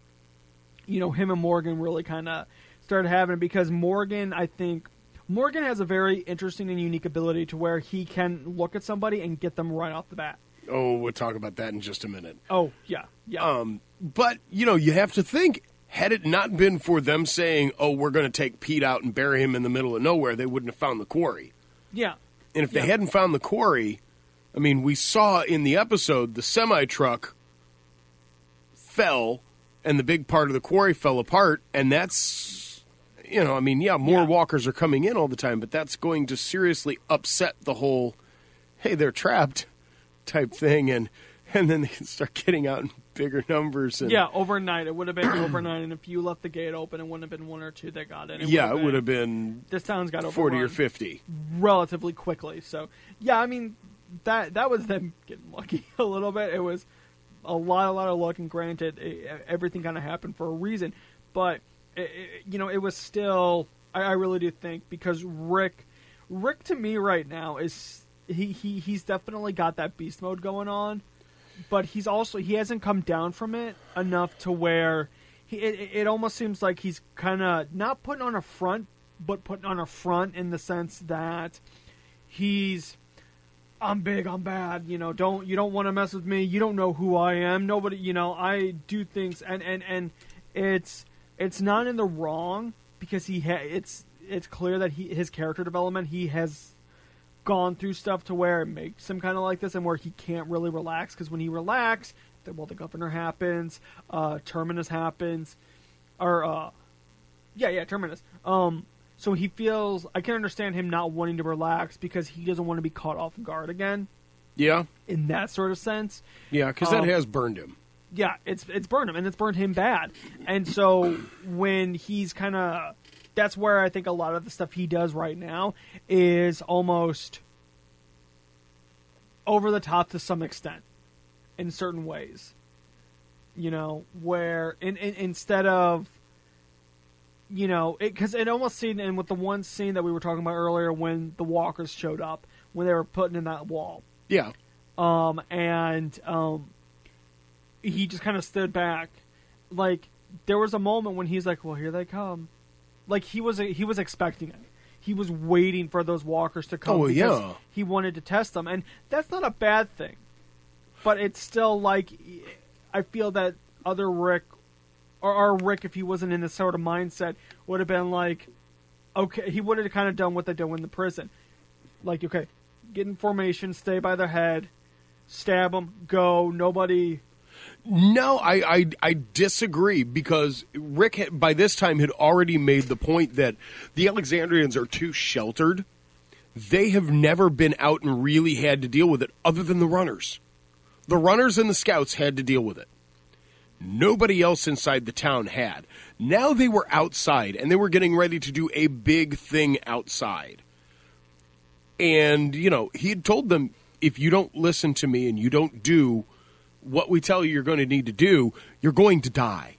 D: him and Morgan really kind of started having it, because Morgan has a very interesting and unique ability to where he can look at somebody and get them right off the bat.
E: Oh, we'll talk about that in just a minute.
D: Oh, yeah.
E: But, you have to think, had it not been for them saying, oh, we're going to take Pete out and bury him in the middle of nowhere, they wouldn't have found the quarry.
D: Yeah.
E: And if they hadn't found the quarry, I mean, we saw in the episode the semi-truck fell and the big part of the quarry fell apart, and that's, more walkers are coming in all the time, but that's going to seriously upset the whole, hey, they're trapped type thing, and then they can start getting out in bigger numbers. And,
D: overnight. It would have been overnight, and if you left the gate open, it wouldn't have been 1 or 2 that got in.
E: It would have been
D: this town's got
E: 40 or 50.
D: Relatively quickly. So, that was them getting lucky a little bit. It was a lot of luck, and granted, everything kind of happened for a reason. But, it was still, I really do think, because Rick to me right now is, he's definitely got that beast mode going on, but he hasn't come down from it enough to where it almost seems like he's kind of not putting on a front, but putting on a front in the sense that I'm big, I'm bad, you don't want to mess with me, you don't know who I am, nobody, I do things, and it's not in the wrong, because it's clear that his character development, he has gone through stuff to where it makes him kind of like this, and where he can't really relax, because when he relaxes, the governor happens, Terminus happens, or Terminus. So he feels, I can understand him not wanting to relax because he doesn't want to be caught off guard again.
E: Yeah.
D: In that sort of sense.
E: Yeah, because that has burned him.
D: Yeah, it's burned him, and it's burned him bad. And so when he's kind of, that's where I think a lot of the stuff he does right now is almost over the top to some extent in certain ways. Where instead of, because it almost seemed, and with the one scene that we were talking about earlier when the walkers showed up, when they were putting in that wall.
E: Yeah.
D: He just kind of stood back. Like, there was a moment when he's like, well, here they come. Like, he was expecting it. He was waiting for those walkers to come because he wanted to test them. And that's not a bad thing. But it's still like, I feel that other Rick, or our Rick, if he wasn't in this sort of mindset, would have been like, okay, he would have kind of done what they did in the prison. Like, okay, get in formation, stay by their head, stab them, go. Nobody.
E: No, I disagree, because Rick, by this time, had already made the point that the Alexandrians are too sheltered. They have never been out and really had to deal with it, other than the runners. The runners and the scouts had to deal with it. Nobody else inside the town had. Now they were outside, and they were getting ready to do a big thing outside. And, he had told them, if you don't listen to me and you don't do what we tell you you're going to need to do, you're going to die.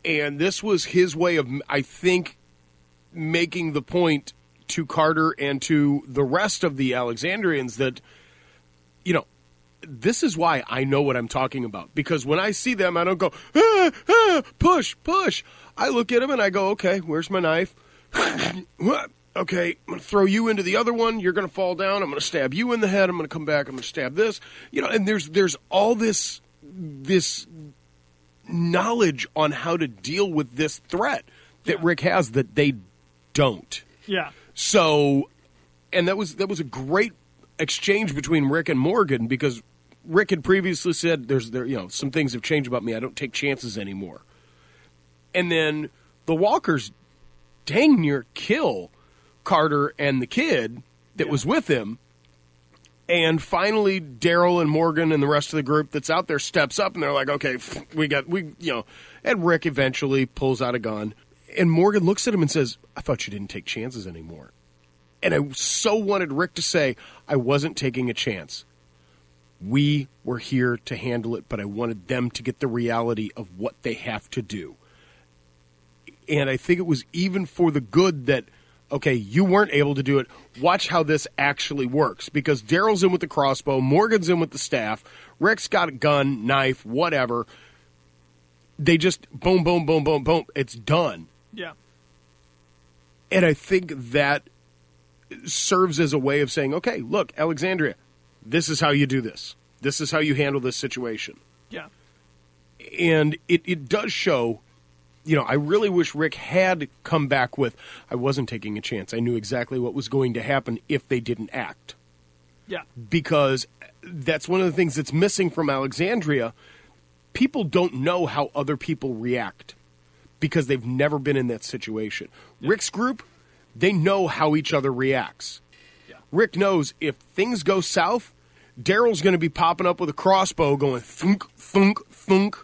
E: And this was his way of, I think, making the point to Carter and to the rest of the Alexandrians that, this is why I know what I'm talking about. Because when I see them, I don't go, push, push. I look at them and I go, okay, where's my knife? Okay, I'm going to throw you into the other one. You're going to fall down. I'm going to stab you in the head. I'm going to come back. I'm going to stab this. And there's all this knowledge on how to deal with this threat that Rick has that they don't.
D: Yeah.
E: So, and that was a great exchange between Rick and Morgan, because Rick had previously said, some things have changed about me. I don't take chances anymore. And then the walkers dang near kill Carter and the kid that was with him. And finally, Daryl and Morgan and the rest of the group that's out there steps up, and they're like, okay, and Rick eventually pulls out a gun. And Morgan looks at him and says, I thought you didn't take chances anymore. And I so wanted Rick to say, I wasn't taking a chance. We were here to handle it, but I wanted them to get the reality of what they have to do. And I think it was even for the good that, okay, you weren't able to do it. Watch how this actually works. Because Daryl's in with the crossbow, Morgan's in with the staff, Rick's got a gun, knife, whatever. They just boom, boom, boom, boom, boom. It's done.
D: Yeah.
E: And I think that serves as a way of saying, okay, look, Alexandria, this is how you do this. This is how you handle this situation.
D: Yeah.
E: And it does show, I really wish Rick had come back with, I wasn't taking a chance. I knew exactly what was going to happen if they didn't act.
D: Yeah.
E: Because that's one of the things that's missing from Alexandria. People don't know how other people react because they've never been in that situation. Yeah. Rick's group, they know how each other reacts. Yeah. Rick knows if things go south, Daryl's going to be popping up with a crossbow going thunk, thunk, thunk.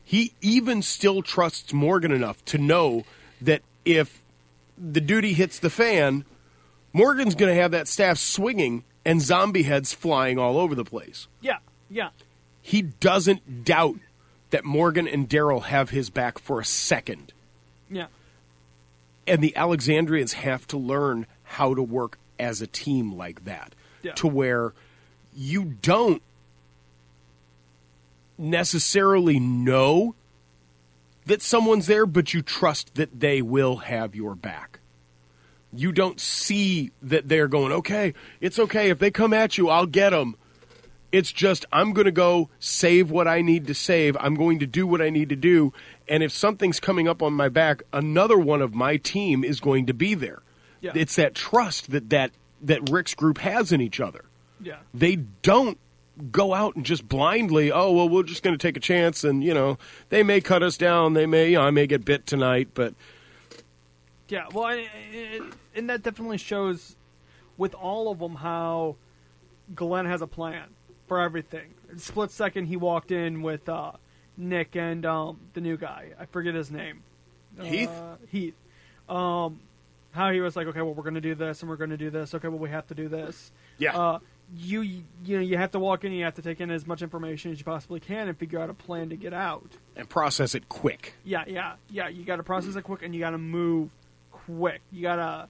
E: He even still trusts Morgan enough to know that if the duty hits the fan, Morgan's going to have that staff swinging and zombie heads flying all over the place.
D: Yeah, yeah.
E: He doesn't doubt that Morgan and Daryl have his back for a second.
D: Yeah.
E: And the Alexandrians have to learn how to work as a team like that. Yeah. To where you don't necessarily know that someone's there, but you trust that they will have your back. You don't see that they're going, okay, it's okay. If they come at you, I'll get them. It's just, I'm going to go save what I need to save. I'm going to do what I need to do. And if something's coming up on my back, another one of my team is going to be there. Yeah. It's that trust that Rick's group has in each other.
D: Yeah.
E: They don't go out and just blindly, oh, well, we're just going to take a chance and, they may cut us down. They may, I may get bit tonight, but.
D: Yeah, well, and that definitely shows with all of them how Glenn has a plan for everything. Split second, he walked in with Nick and the new guy. I forget his name.
E: Heath?
D: Heath. How he was like, okay, well, we're going to do this, and we're going to do this. Okay, well, we have to do this.
E: Yeah.
D: You have to walk in, you have to take in as much information as you possibly can and figure out a plan to get out.
E: And process it quick.
D: Yeah. You got to process it quick, and you got to move quick. You gotta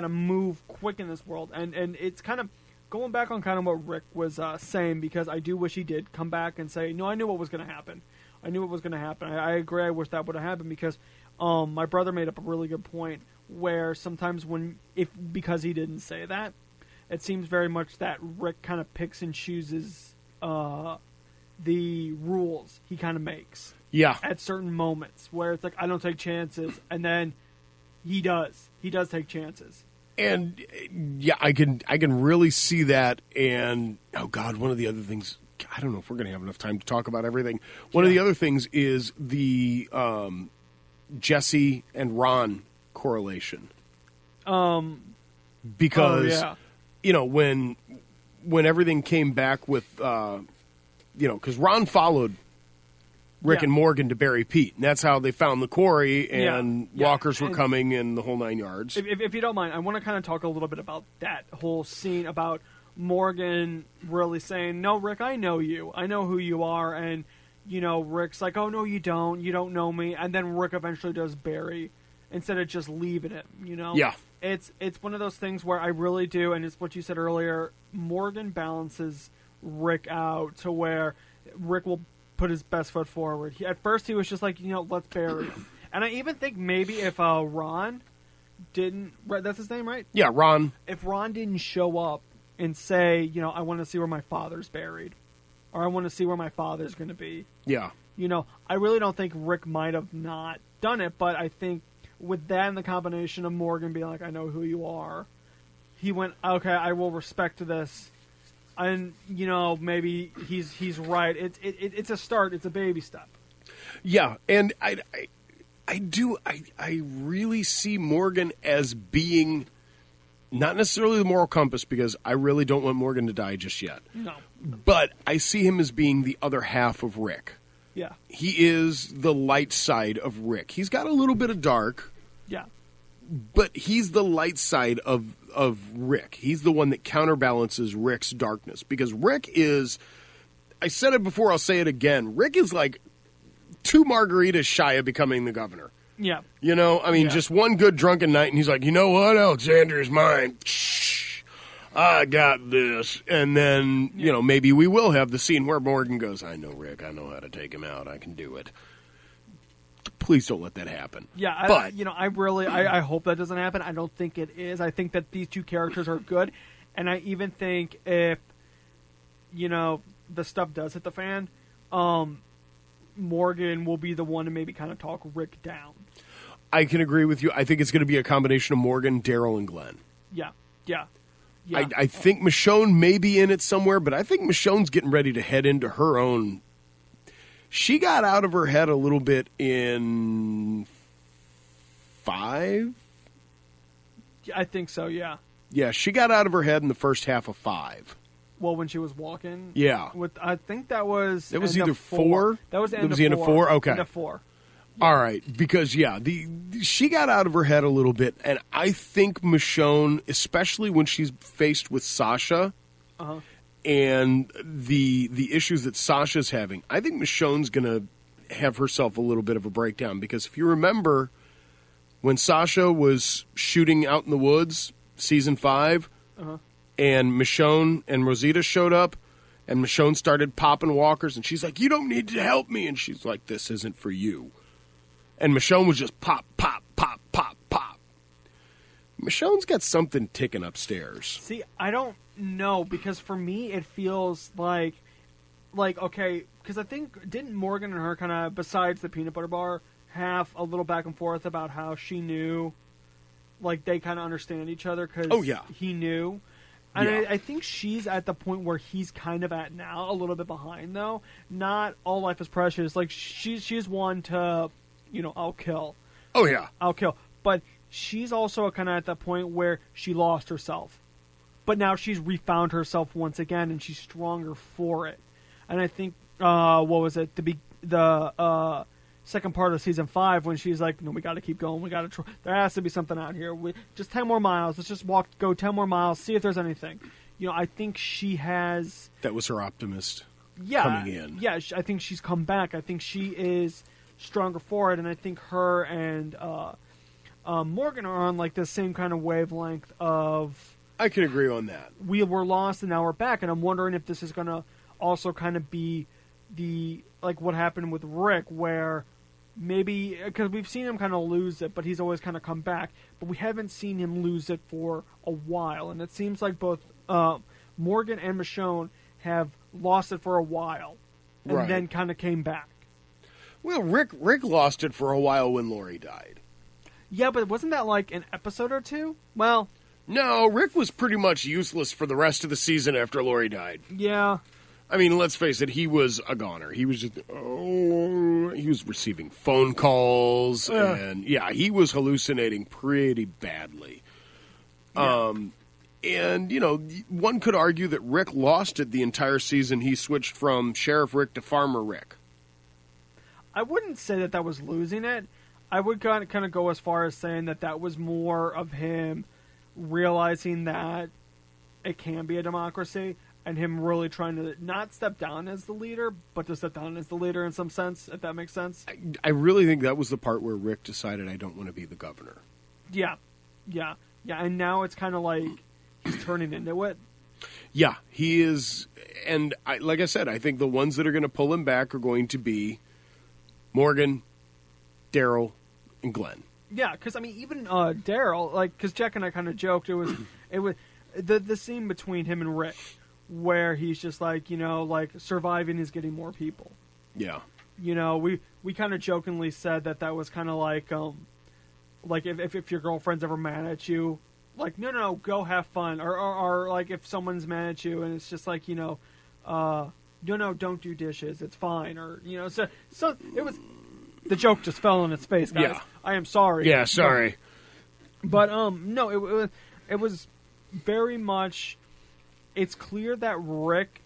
D: move quick in this world. And it's kind of going back on kind of what Rick was saying, because I do wish he did come back and say, no, I knew what was going to happen. I agree. I wish that would have happened, because my brother made up a really good point where sometimes because he didn't say that, it seems very much that Rick kind of picks and chooses the rules he kind of makes.
E: Yeah.
D: At certain moments where it's like, I don't take chances, and then he does. He does take chances.
E: And yeah, I can really see that. And oh God, one of the other things, I don't know if we're going to have enough time to talk about everything. One of the other things is the Jesse and Ron correlation. Because you know, when everything came back with you know, because Ron followed Rick and Morgan to bury Pete, and that's how they found the quarry, and walkers were coming and the whole 9 yards.
D: If you don't mind, I want to kind of talk a little bit about that whole scene about Morgan really saying, "No, Rick, I know you. I know who you are," and you know, Rick's like, "Oh no, you don't. You don't know me," and then Rick eventually does Barry instead of just leaving it. You know, it's one of those things where I really do, and it's what you said earlier. Morgan balances Rick out to where Rick will put his best foot forward. At first, he was just like, you know, let's bury him. And I even think maybe if Ron didn't, that's his name, right?
E: Yeah, Ron.
D: If Ron didn't show up and say, you know, I want to see where my father's buried, or I want to see where my father's going to be.
E: Yeah.
D: You know, I really don't think Rick might have not done it, but I think with that and the combination of Morgan being like, I know who you are, he went, okay, I will respect this. And you know, maybe he's right. It's a start. It's a baby step.
E: Yeah, and I really see Morgan as being not necessarily the moral compass, because I really don't want Morgan to die just yet.
D: No,
E: but I see him as being the other half of Rick.
D: Yeah,
E: he is the light side of Rick. He's got a little bit of dark.
D: Yeah,
E: but he's the light side of Rick. He's the one that counterbalances Rick's darkness, because Rick is, I said it before, I'll say it again, Rick is like 2 margaritas shy of becoming the governor.
D: Yeah.
E: You know, I mean, just one good drunken night and he's like, you know what, Alexander is mine. I got this. And then, you know, maybe we will have the scene where Morgan goes, I know Rick, I know how to take him out, I can do it. Please don't let that happen.
D: Yeah,
E: but
D: you know, I hope that doesn't happen. I don't think it is. I think that these two characters are good, and I even think if, you know, the stuff does hit the fan, Morgan will be the one to maybe kind of talk Rick down.
E: I can agree with you. I think it's going to be a combination of Morgan, Daryl, and Glenn.
D: Yeah.
E: I think Michonne may be in it somewhere, but I think Michonne's getting ready to head into her own. She got out of her head a little bit in 5?
D: I think so, yeah.
E: Yeah, she got out of her head in the first half of 5.
D: Well, when she was walking?
E: Yeah.
D: I think that was...
E: That was either 4?
D: That was the end
E: of 4? Okay.
D: End of 4.
E: Yeah. All right, because, she got out of her head a little bit, and I think Michonne, especially when she's faced with Sasha... Uh-huh. And the issues that Sasha's having, I think Michonne's going to have herself a little bit of a breakdown. Because if you remember, when Sasha was shooting out in the woods, season 5, and Michonne and Rosita showed up, and Michonne started popping walkers, and she's like, you don't need to help me. And she's like, this isn't for you. And Michonne was just pop, pop, pop, pop, pop. Michonne's got something ticking upstairs.
D: See, I don't know, because for me it feels like okay, because I think, didn't Morgan and her kind of, besides the peanut butter bar, have a little back and forth about how she knew, like, they kind of understand each other because he knew. And I think she's at the point where he's kind of at now, a little bit behind, though. Not all life is precious. Like, she's one to, you know, I'll kill.
E: Oh, yeah.
D: I'll kill. But she's also kind of at the point where she lost herself. But now she's refound herself once again, and she's stronger for it. And I think, what was it? The second part of season 5, when she's like, no, we got to keep going. We got to. There has to be something out here. Just 10 more miles. Let's just go 10 more miles. See if there's anything. You know, I think she has.
E: That was her optimist. Coming in.
D: Yeah, I think she's come back. I think she is stronger for it, and I think her and Morgan are on like the same kind of wavelength of.
E: I can agree on that.
D: We were lost and now we're back, and I'm wondering if this is going to also kind of be like what happened with Rick, where maybe, because we've seen him kind of lose it, but he's always kind of come back, but we haven't seen him lose it for a while, and it seems like both Morgan and Michonne have lost it for a while, and then kind of came back.
E: Well, Rick lost it for a while when Lori died.
D: Yeah, but wasn't that like an episode or two? Well...
E: No, Rick was pretty much useless for the rest of the season after Lori died.
D: Yeah.
E: I mean, let's face it, he was a goner. He was just, he was receiving phone calls, and he was hallucinating pretty badly.
D: Yeah.
E: And, one could argue that Rick lost it the entire season. He switched from Sheriff Rick to Farmer Rick.
D: I wouldn't say that was losing it. I would kind of go as far as saying that was more of him realizing that it can be a democracy, and him really trying to not step down as the leader, but to step down as the leader in some sense, if that makes sense.
E: I really think that was the part where Rick decided, I don't want to be the governor.
D: Yeah. And now it's kind of like he's turning into it.
E: Yeah, he is. And like I said, I think the ones that are going to pull him back are going to be Morgan, Daryl, and Glenn.
D: Yeah, because I mean, even Daryl, like, because Jack and I kind of joked, it was the scene between him and Rick, where he's just like, surviving is getting more people.
E: Yeah.
D: We kind of jokingly said that was kind of like if your girlfriend's ever mad at you, like, no, go have fun, or like if someone's mad at you and it's just like, no, don't do dishes, it's fine, or so it was. The joke just fell on its face, guys.
E: Yeah.
D: I am sorry.
E: Yeah, sorry.
D: But no, it was very much. It's clear that Rick,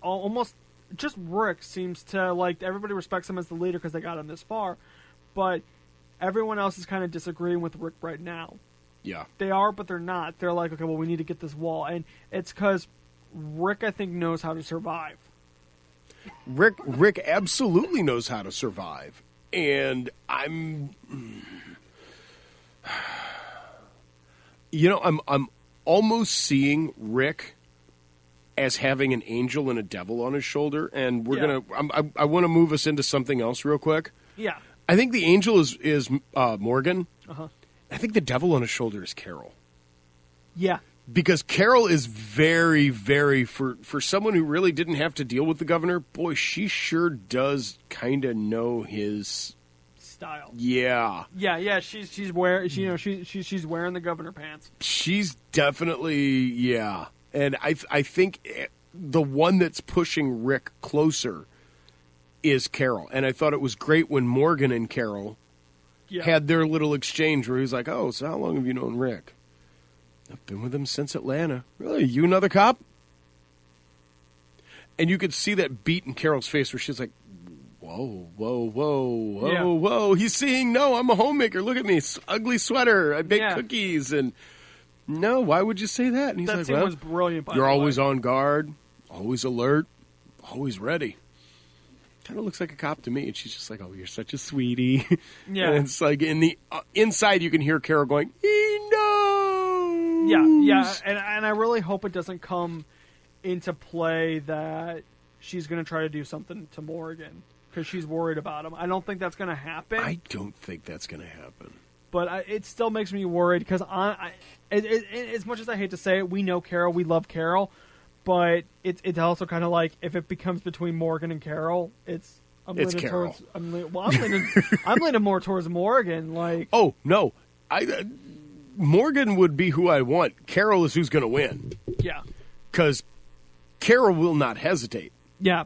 D: almost just Rick, seems to like everybody respects him as the leader because they got him this far, but everyone else is kind of disagreeing with Rick right now.
E: Yeah,
D: they are, but they're not. They're like, okay, well, we need to get this wall, and it's because Rick, I think, knows how to survive.
E: Rick absolutely knows how to survive. And I'm almost seeing Rick as having an angel and a devil on his shoulder, and I want to move us into something else real quick.
D: Yeah,
E: I think the angel is Morgan.
D: Uh-huh.
E: I think the devil on his shoulder is Carol.
D: Yeah.
E: Because Carol is very, very, for someone who really didn't have to deal with the governor, boy, she sure does kind of know his
D: style.
E: Yeah.
D: Yeah. She's wearing she's wearing the governor pants.
E: She's definitely and I think the one that's pushing Rick closer is Carol, and I thought it was great when Morgan and Carol had their little exchange where he's like, "Oh, so how long have you known Rick?" I've been with him since Atlanta. Really? You another cop? And you could see that beat in Carol's face where she's like, whoa. He's seeing, no, I'm a homemaker. Look at me. Ugly sweater. I bake cookies. And no, why would you say that? And he's
D: that
E: like,
D: scene was brilliant, by
E: you're
D: the way.
E: always on guard, always alert, always ready. Kind of looks like a cop to me. And she's just like, oh, you're such a sweetie.
D: Yeah.
E: And it's like in the inside you can hear Carol going, he knows.
D: Yeah, and I really hope it doesn't come into play that she's going to try to do something to Morgan because she's worried about him. I don't think that's going to happen.
E: I don't think that's going to happen.
D: But it still makes me worried because as much as I hate to say it, we know Carol, we love Carol, but it's also kind of like if it becomes between Morgan and Carol, it's
E: Carol.
D: I'm leaning more towards Morgan. Like,
E: oh no, Morgan would be who I want. Carol is who's going to win.
D: Yeah. Because
E: Carol will not hesitate.
D: Yeah.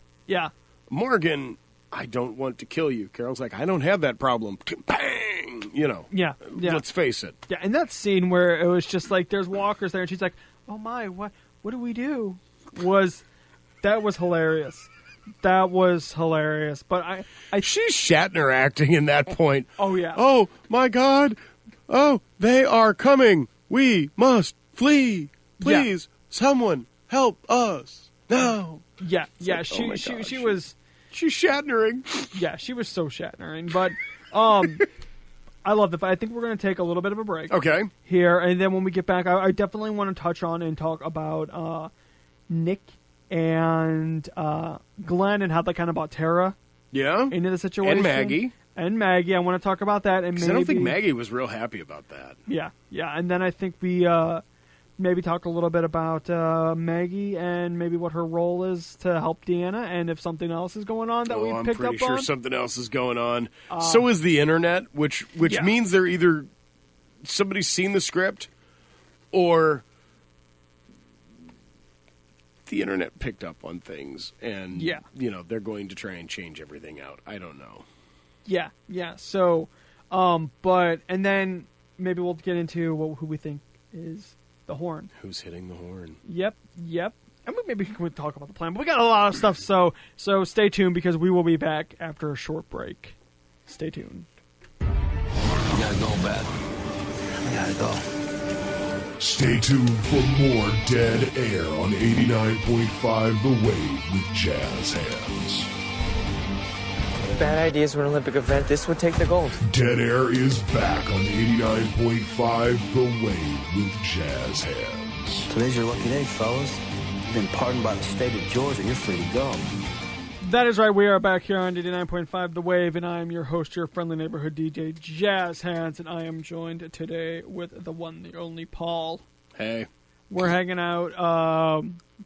E: Morgan, I don't want to kill you. Carol's like, I don't have that problem. Bang!
D: Yeah.
E: Let's face it.
D: Yeah, and that scene where it was just like, there's walkers there, and she's like, oh my, what do we do? That was hilarious. That was hilarious. But
E: she's Shatner acting in that point.
D: Oh, yeah.
E: Oh, my God. Oh, they are coming. We must flee. Please, someone help us now.
D: Yeah.
E: Like,
D: she was...
E: She's Shatnering.
D: Yeah, she was so Shatnering. But I love the fact. I think we're going to take a little bit of a break.
E: Okay.
D: Here, and then when we get back, I definitely want to touch on and talk about Nick and Glenn and how they kind of brought Tara into the situation. And Maggie. I want to talk about that. And maybe,
E: I don't think Maggie was real happy about that.
D: Yeah. And then I think we maybe talk a little bit about Maggie and maybe what her role is to help Deanna, and if something else is going on that we picked up on.
E: I'm pretty sure something else is going on. So is the internet, which means they're either somebody's seen the script or the internet picked up on things and, they're going to try and change everything out. I don't know.
D: Yeah. So, and then maybe we'll get into who we think is the horn.
E: Who's hitting the horn?
D: Yep. And maybe we can talk about the plan, but we got a lot of stuff, so stay tuned because we will be back after a short break. Stay tuned.
B: I gotta go, Beth. I gotta go.
C: Stay tuned for more Dead Air on 89.5 The Wave with Jazz Hands.
F: Bad ideas for an Olympic event. This would take the gold.
C: Dead Air is back on 89.5 The Wave with Jazz Hands.
B: Today's your lucky day, fellas. You've been pardoned by the state of Georgia. You're free to go.
D: That is right. We are back here on 89.5 The Wave, and I am your host, your friendly neighborhood DJ, JazzHandss, and I am joined today with the one, the only Paul.
E: Hey.
D: We're hanging out,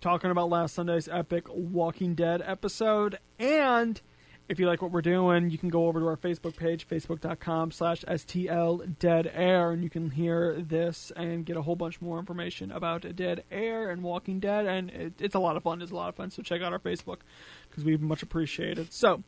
D: talking about last Sunday's epic Walking Dead episode, and if you like what we're doing, you can go over to our Facebook page, facebook.com/STLDeadAir, and you can hear this and get a whole bunch more information about Dead Air and Walking Dead, and it's a lot of fun. It's a lot of fun, so check out our Facebook, because we much appreciate it. So,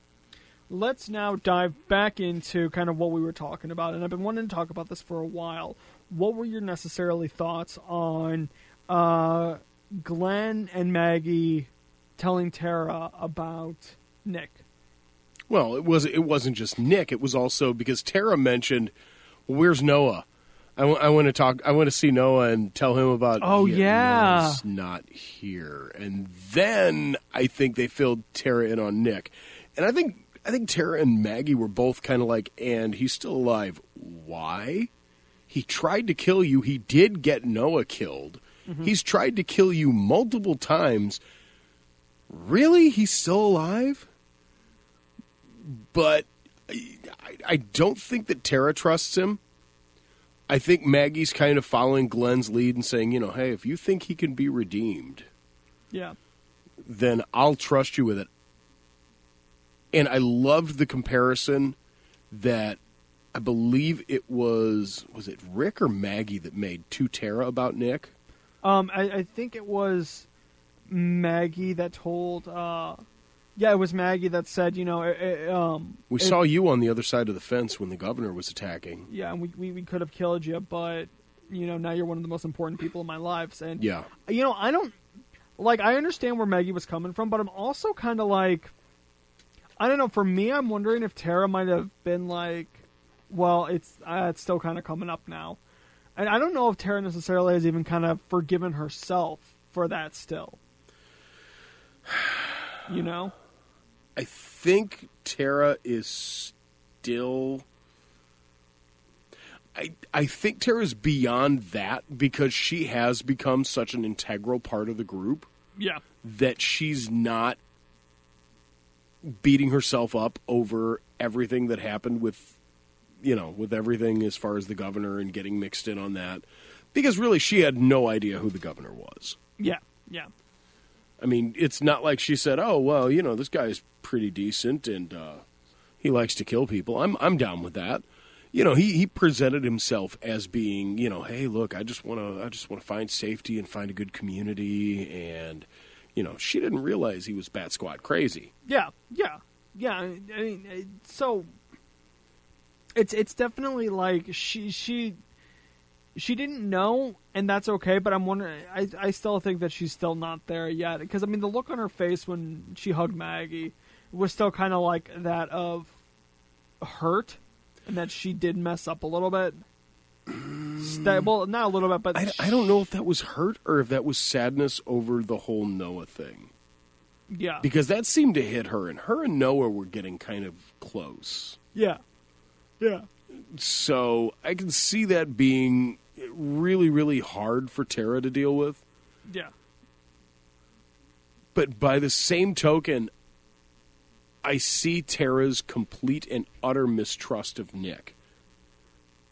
D: let's now dive back into kind of what we were talking about, and I've been wanting to talk about this for a while. What were your necessarily thoughts on Glenn and Maggie telling Tara about Nick?
E: Well, it wasn't just Nick. It was also because Tara mentioned, well, "Where's Noah? I want to see Noah and tell him about."
D: Oh yeah,
E: Noah's not here. And then I think they filled Tara in on Nick, and I think Tara and Maggie were both kind of like, "And he's still alive. Why? He tried to kill you. He did get Noah killed. Mm-hmm. He's tried to kill you multiple times. Really? He's still alive?" But I don't think that Tara trusts him. I think Maggie's kind of following Glenn's lead and saying, hey, if you think he can be redeemed, then I'll trust you with it. And I loved the comparison that I believe it was it Rick or Maggie that made to Tara about Nick?
D: I think it was Maggie that told... Yeah, it was Maggie that said,
E: we saw you on the other side of the fence when the governor was attacking.
D: Yeah, and we could have killed you, but, now you're one of the most important people in my life. And,
E: yeah.
D: I don't, I understand where Maggie was coming from, but I'm also kind of like, I don't know, for me, I'm wondering if Tara might have been like, well, it's still kind of coming up now. And I don't know if Tara necessarily has even kind of forgiven herself for that still.
E: I think Tara is still... I think Tara's beyond that because she has become such an integral part of the group.
D: Yeah.
E: That she's not beating herself up over everything that happened with everything as far as the governor and getting mixed in on that. Because really she had no idea who the governor was.
D: Yeah.
E: I mean, it's not like she said, "Oh, well, this guy's pretty decent and he likes to kill people." I'm down with that. He presented himself as being, "Hey, look, I just want to find safety and find a good community." And she didn't realize he was bat squat crazy.
D: Yeah. I mean, so it's definitely like she didn't know, and that's okay, but I'm wondering, I still think that she's still not there yet. Because, I mean, the look on her face when she hugged Maggie was still kind of like that of hurt, and that she did mess up a little bit. Well, not a little bit, but...
E: I don't know if that was hurt or if that was sadness over the whole Noah thing.
D: Yeah.
E: Because that seemed to hit her, and her and Noah were getting kind of close.
D: Yeah.
E: So I can see that being really, really hard for Tara to deal with.
D: Yeah.
E: But by the same token, I see Tara's complete and utter mistrust of Nick.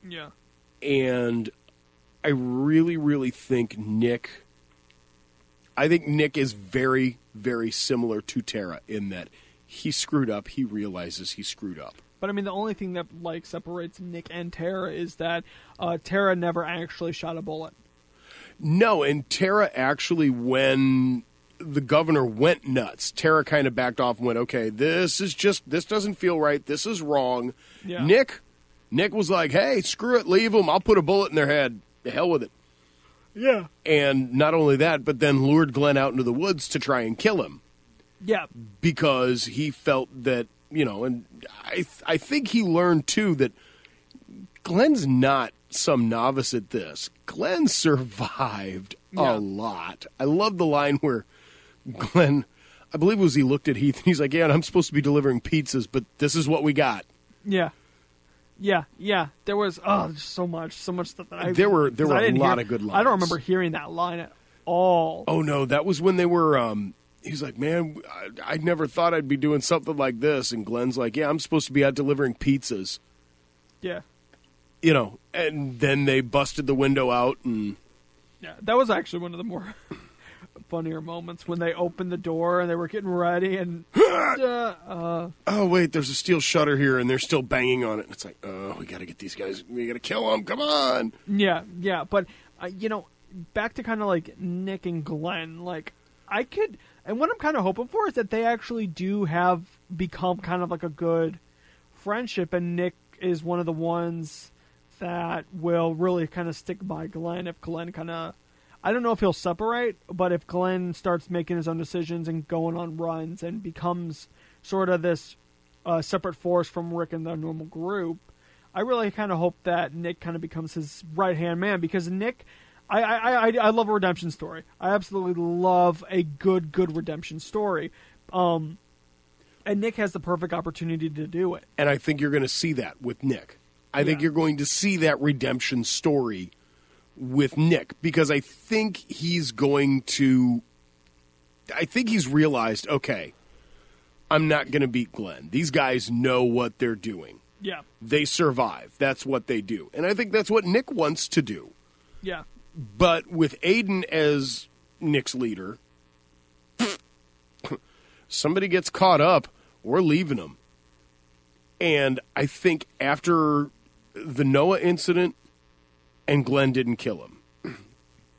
D: Yeah.
E: And I really, really think Nick is very, very similar to Tara in that he screwed up, he realizes he screwed up.
D: But, I mean, the only thing that, separates Nick and Tara is that Tara never actually shot a bullet.
E: No, and Tara actually, when the governor went nuts, Tara kind of backed off and went, okay, this doesn't feel right. This is wrong.
D: Yeah.
E: Nick was like, hey, screw it, leave them. I'll put a bullet in their head. The hell with it.
D: Yeah.
E: And not only that, but then lured Glenn out into the woods to try and kill him.
D: Yeah.
E: Because he felt that, and I think he learned, too, that Glenn's not some novice at this. Glenn survived a lot. I love the line where Glenn, I believe it was he looked at Heath, and he's like, yeah, I'm supposed to be delivering pizzas, but this is what we got.
D: Yeah. Yeah. There was so much stuff that
E: there were a lot of good lines.
D: I don't remember hearing that line at all.
E: Oh no, that was when they were. He's like, man, I never thought I'd be doing something like this, and Glenn's like, yeah, I'm supposed to be out delivering pizzas.
D: Yeah.
E: And then they busted the window out, and
D: yeah, that was actually one of the more funnier moments when they opened the door and they were getting ready and
E: oh wait, there's a steel shutter here and they're still banging on it. And it's like, oh, we got to get these guys. We got to kill them. Come on.
D: Yeah. But back to kind of like Nick and Glenn. Like and what I'm kind of hoping for is that they actually do have become kind of like a good friendship, and Nick is one of the ones that will really kind of stick by Glenn if Glenn kind of, I don't know if he'll separate, but if Glenn starts making his own decisions and going on runs and becomes sort of this separate force from Rick and the normal group, I really kind of hope that Nick kind of becomes his right-hand man, because Nick, I love a redemption story. I absolutely love a good redemption story. And Nick has the perfect opportunity to do it.
E: And I think you're going to see that with Nick. I think you're going to see that redemption story with Nick, because I think he's realized, okay, I'm not going to beat Glenn. These guys know what they're doing.
D: Yeah.
E: They survive. That's what they do. And I think that's what Nick wants to do.
D: Yeah.
E: But with Aiden as Nick's leader, somebody gets caught up, we're leaving them. And I think after the Noah incident, and Glenn didn't kill him.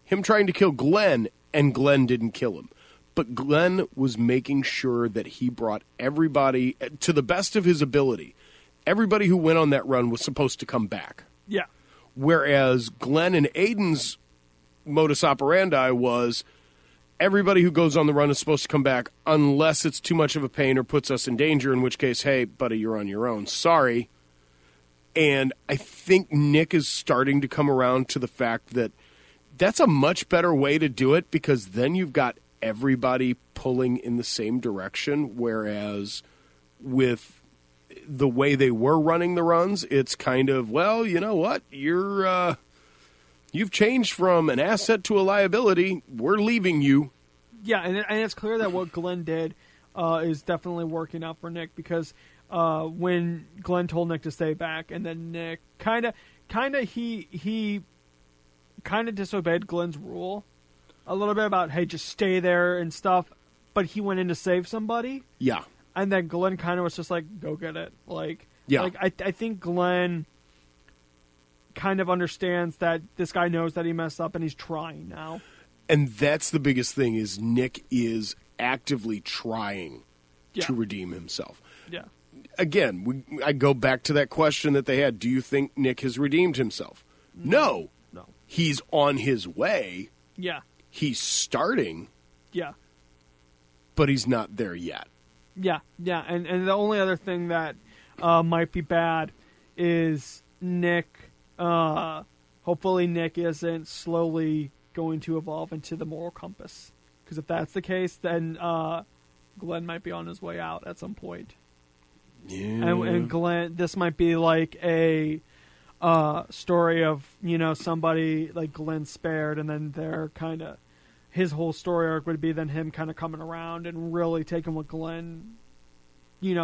E: Him trying to kill Glenn, and Glenn didn't kill him. But Glenn was making sure that he brought everybody, to the best of his ability, everybody who went on that run was supposed to come back.
D: Yeah.
E: Whereas Glenn and Aiden's modus operandi was, everybody who goes on the run is supposed to come back unless it's too much of a pain or puts us in danger, in which case, hey, buddy, you're on your own. Sorry. And I think Nick is starting to come around to the fact that that's a much better way to do it, because then you've got everybody pulling in the same direction, whereas with the way they were running the runs, it's kind of, well, you know what? You've changed from an asset to a liability. We're leaving you.
D: Yeah, and it's clear that what Glenn did is definitely working out for Nick, because when Glenn told Nick to stay back, and then Nick he disobeyed Glenn's rule a little bit about, hey, just stay there and stuff, but he went in to save somebody.
E: Yeah.
D: And then Glenn kind of was just like, go get it.
E: Yeah.
D: I think Glenn kind of understands that this guy knows that he messed up and he's trying now.
E: And that's the biggest thing, is Nick is actively trying to redeem himself.
D: Yeah.
E: Again, I go back to that question that they had. Do you think Nick has redeemed himself? No. He's on his way.
D: Yeah.
E: He's starting.
D: Yeah.
E: But he's not there yet.
D: Yeah. And the only other thing that might be bad is Nick, hopefully Nick isn't slowly going to evolve into the moral compass. Because if that's the case, then Glenn might be on his way out at some point.
E: Yeah.
D: And Glenn, this might be like a story of, somebody like Glenn spared, and then they're kind of, his whole story arc would be then him kind of coming around and really taking what Glenn,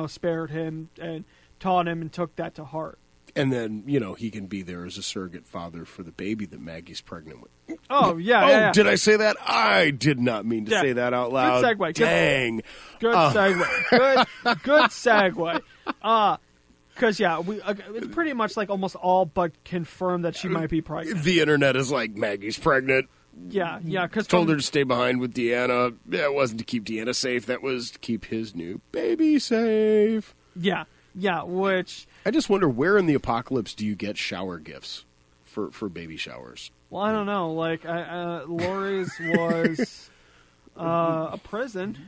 D: spared him and taught him and took that to heart.
E: And then, he can be there as a surrogate father for the baby that Maggie's pregnant with.
D: Oh, yeah.
E: Did I say that? I did not mean to say that out loud.
D: Good segue.
E: Dang.
D: Good segue. Good segue. Because, it's pretty much like almost all but confirmed that she might be pregnant.
E: The internet is like, Maggie's pregnant.
D: Yeah, because
E: told her to stay behind with Deanna. That wasn't to keep Deanna safe. That was to keep his new baby safe.
D: Yeah, which...
E: I just wonder, where in the apocalypse do you get shower gifts for baby showers?
D: Well, I don't know. Like, Lori's was a prison.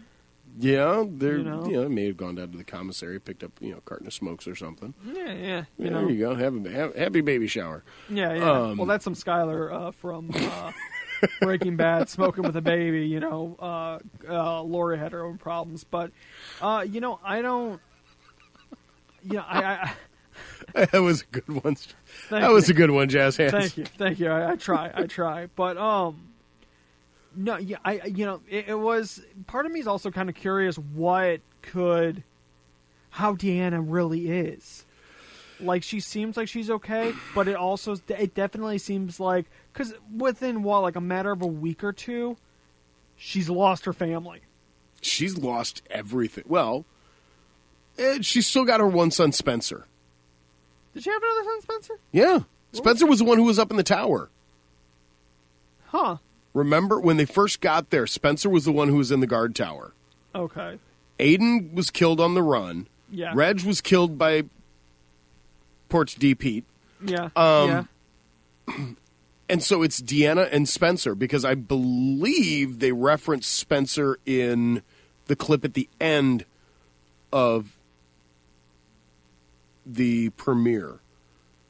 E: Yeah, they may have gone down to the commissary, picked up a carton of smokes or something.
D: Yeah.
E: There you go. Have a happy baby shower.
D: Yeah. Well, that's some Skylar from Breaking Bad, smoking with a baby. Lori had her own problems, but I don't. I
E: That was a good one. Was a good one, JazzHandss.
D: Thank you. I try, but no, yeah, it was. Part of me is also kind of curious how Deanna really is. Like, she seems like she's okay, but it definitely seems like, because within a matter of a week or two, she's lost her family.
E: She's lost everything. Well, she's still got her one son, Spencer.
D: Did she have another son, Spencer?
E: Yeah. Spencer was the one who was up in the tower.
D: Huh.
E: Remember, when they first got there, Spencer was the one who was in the guard tower.
D: Okay.
E: Aiden was killed on the run.
D: Yeah.
E: Reg was killed by Porch D. Pete.
D: Yeah.
E: And so it's Deanna and Spencer, because I believe they reference Spencer in the clip at the end of the premiere.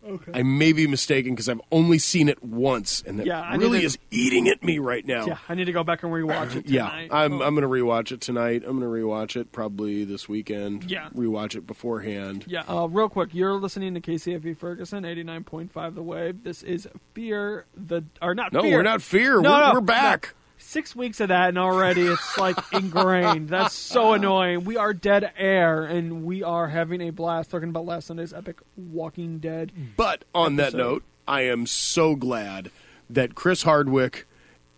D: Okay.
E: I may be mistaken, because I've only seen it once, and that is eating at me right now.
D: Yeah, I need to go back and rewatch it tonight.
E: I'm going to rewatch it tonight. I'm going to rewatch it probably this weekend.
D: Yeah.
E: Rewatch it beforehand.
D: Yeah, real quick, you're listening to KCFE Ferguson, 89.5 The Wave. This is Fear the... Or not
E: No,
D: Fear.
E: we're not Fear.
D: No,
E: we're back.
D: No. 6 weeks of that, and already it's like ingrained. That's so annoying. We are dead air, and we are having a blast talking about last Sunday's epic Walking Dead.
E: But on that note, I am so glad that Chris Hardwick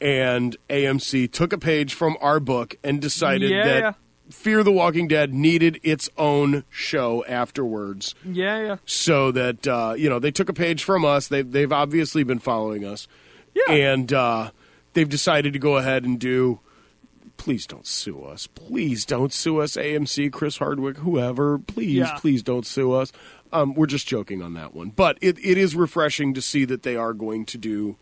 E: and AMC took a page from our book and decided that Fear the Walking Dead needed its own show afterwards.
D: Yeah.
E: So that they took a page from us. They've obviously been following us.
D: Yeah.
E: And they've decided to go ahead and do. Please don't sue us. Please don't sue us, AMC, Chris Hardwick, whoever. Please don't sue us. We're just joking on that one. But it is refreshing to see that they are going to do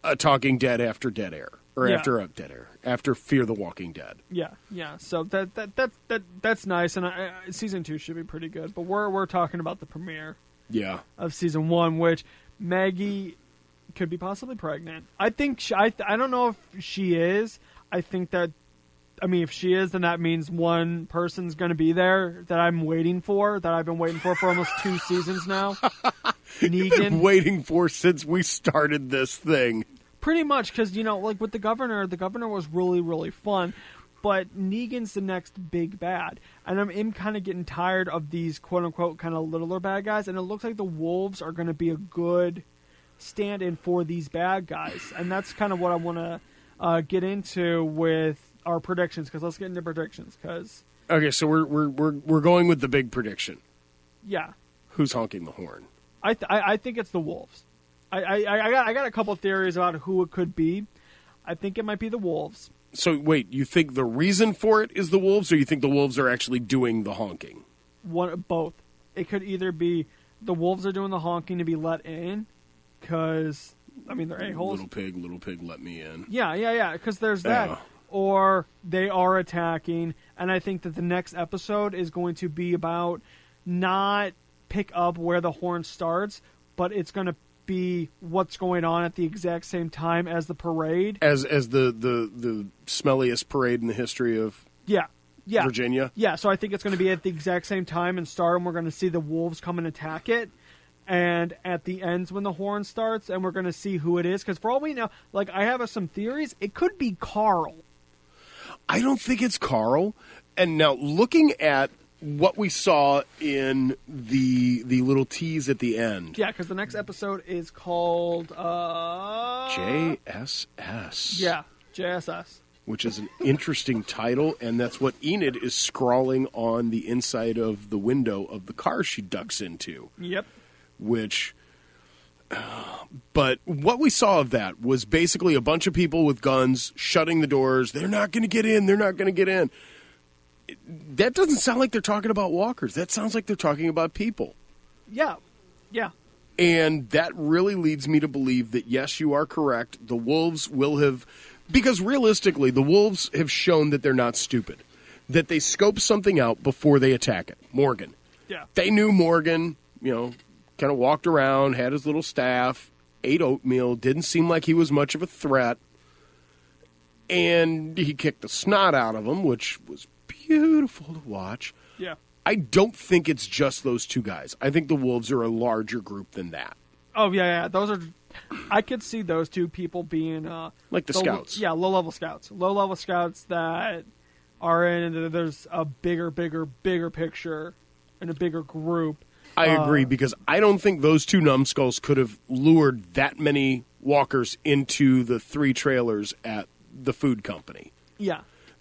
E: a Talking Dead after Dead Air. Or after Dead Air. After Fear the Walking Dead.
D: Yeah. So that's nice, and season 2 should be pretty good. But we're talking about the premiere of season 1, which Maggie could be possibly pregnant. I think I don't know if she is. I think that, if she is, then that means one person's going to be there that I've been waiting for almost 2 seasons now. Negan.
E: You've been waiting for since we started this thing.
D: Pretty much, because, like with the governor was really, really fun, but Negan's the next big bad. And I'm kind of getting tired of these quote-unquote kind of littler bad guys, and it looks like the Wolves are going to be a good stand-in for these bad guys. And that's kind of what I want to get into with our predictions, because let's get into predictions.
E: Okay, so we're going with the big prediction.
D: Yeah.
E: Who's honking the horn?
D: I think it's the Wolves. I got a couple theories about who it could be. I think it might be the Wolves.
E: So wait, you think the reason for it is the Wolves, or you think the Wolves are actually doing the honking?
D: Both. It could either be the Wolves are doing the honking to be let in, because they're a-holes.
E: Little pig, let me in.
D: Yeah. Because there's that. Or they are attacking, and I think that the next episode is going to be about not pick up where the horn starts, but it's going to be what's going on at the exact same time as the parade.
E: As the smelliest parade in the history of Virginia?
D: Yeah, so I think it's going to be at the exact same time and start, and we're going to see the Wolves come and attack it. And at the ends when the horn starts, and we're going to see who it is. Because for all we know, I have some theories, it could be Carl.
E: I don't think it's Carl. And now, looking at what we saw in the little tease at the end.
D: Yeah, because the next episode is called...
E: JSS.
D: Yeah, JSS.
E: Which is an interesting title, and that's what Enid is scrawling on the inside of the window of the car she ducks into.
D: Yep.
E: Which, But what we saw of that was basically a bunch of people with guns shutting the doors. They're not going to get in. They're not going to get in. That doesn't sound like they're talking about walkers. That sounds like they're talking about people.
D: Yeah. Yeah.
E: And that really leads me to believe that, yes, you are correct. The Wolves will have, because realistically, the Wolves have shown that they're not stupid, that they scope something out before they attack it. Morgan.
D: Yeah.
E: They knew Morgan, kind of walked around, had his little staff, ate oatmeal, didn't seem like he was much of a threat. And he kicked the snot out of him, which was beautiful to watch.
D: Yeah.
E: I don't think it's just those two guys. I think the Wolves are a larger group than that.
D: Oh, yeah. Those are... I could see those two people being...
E: like the scouts.
D: Yeah, low-level scouts. Low-level scouts that are in... And there's a bigger picture and a bigger group.
E: I agree, because I don't think those two numbskulls could have lured that many walkers into the 3 trailers at the food company.
D: Yeah.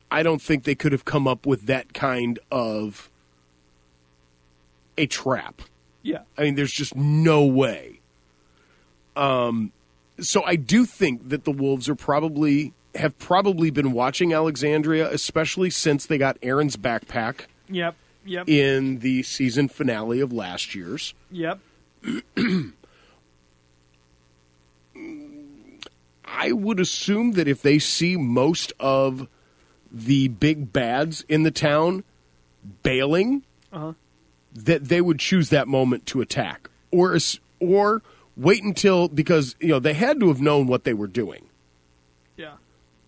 E: I don't think they could have come up with that kind of a trap.
D: Yeah.
E: I mean, there's just no way. So I do think that the Wolves have probably been watching Alexandria, especially since they got Aaron's backpack.
D: Yep.
E: In the season finale of last year's.
D: Yep.
E: I would assume that if they see most of the big bads in the town bailing, that they would choose that moment to attack. Or wait until, because they had to have known what they were doing.
D: Yeah.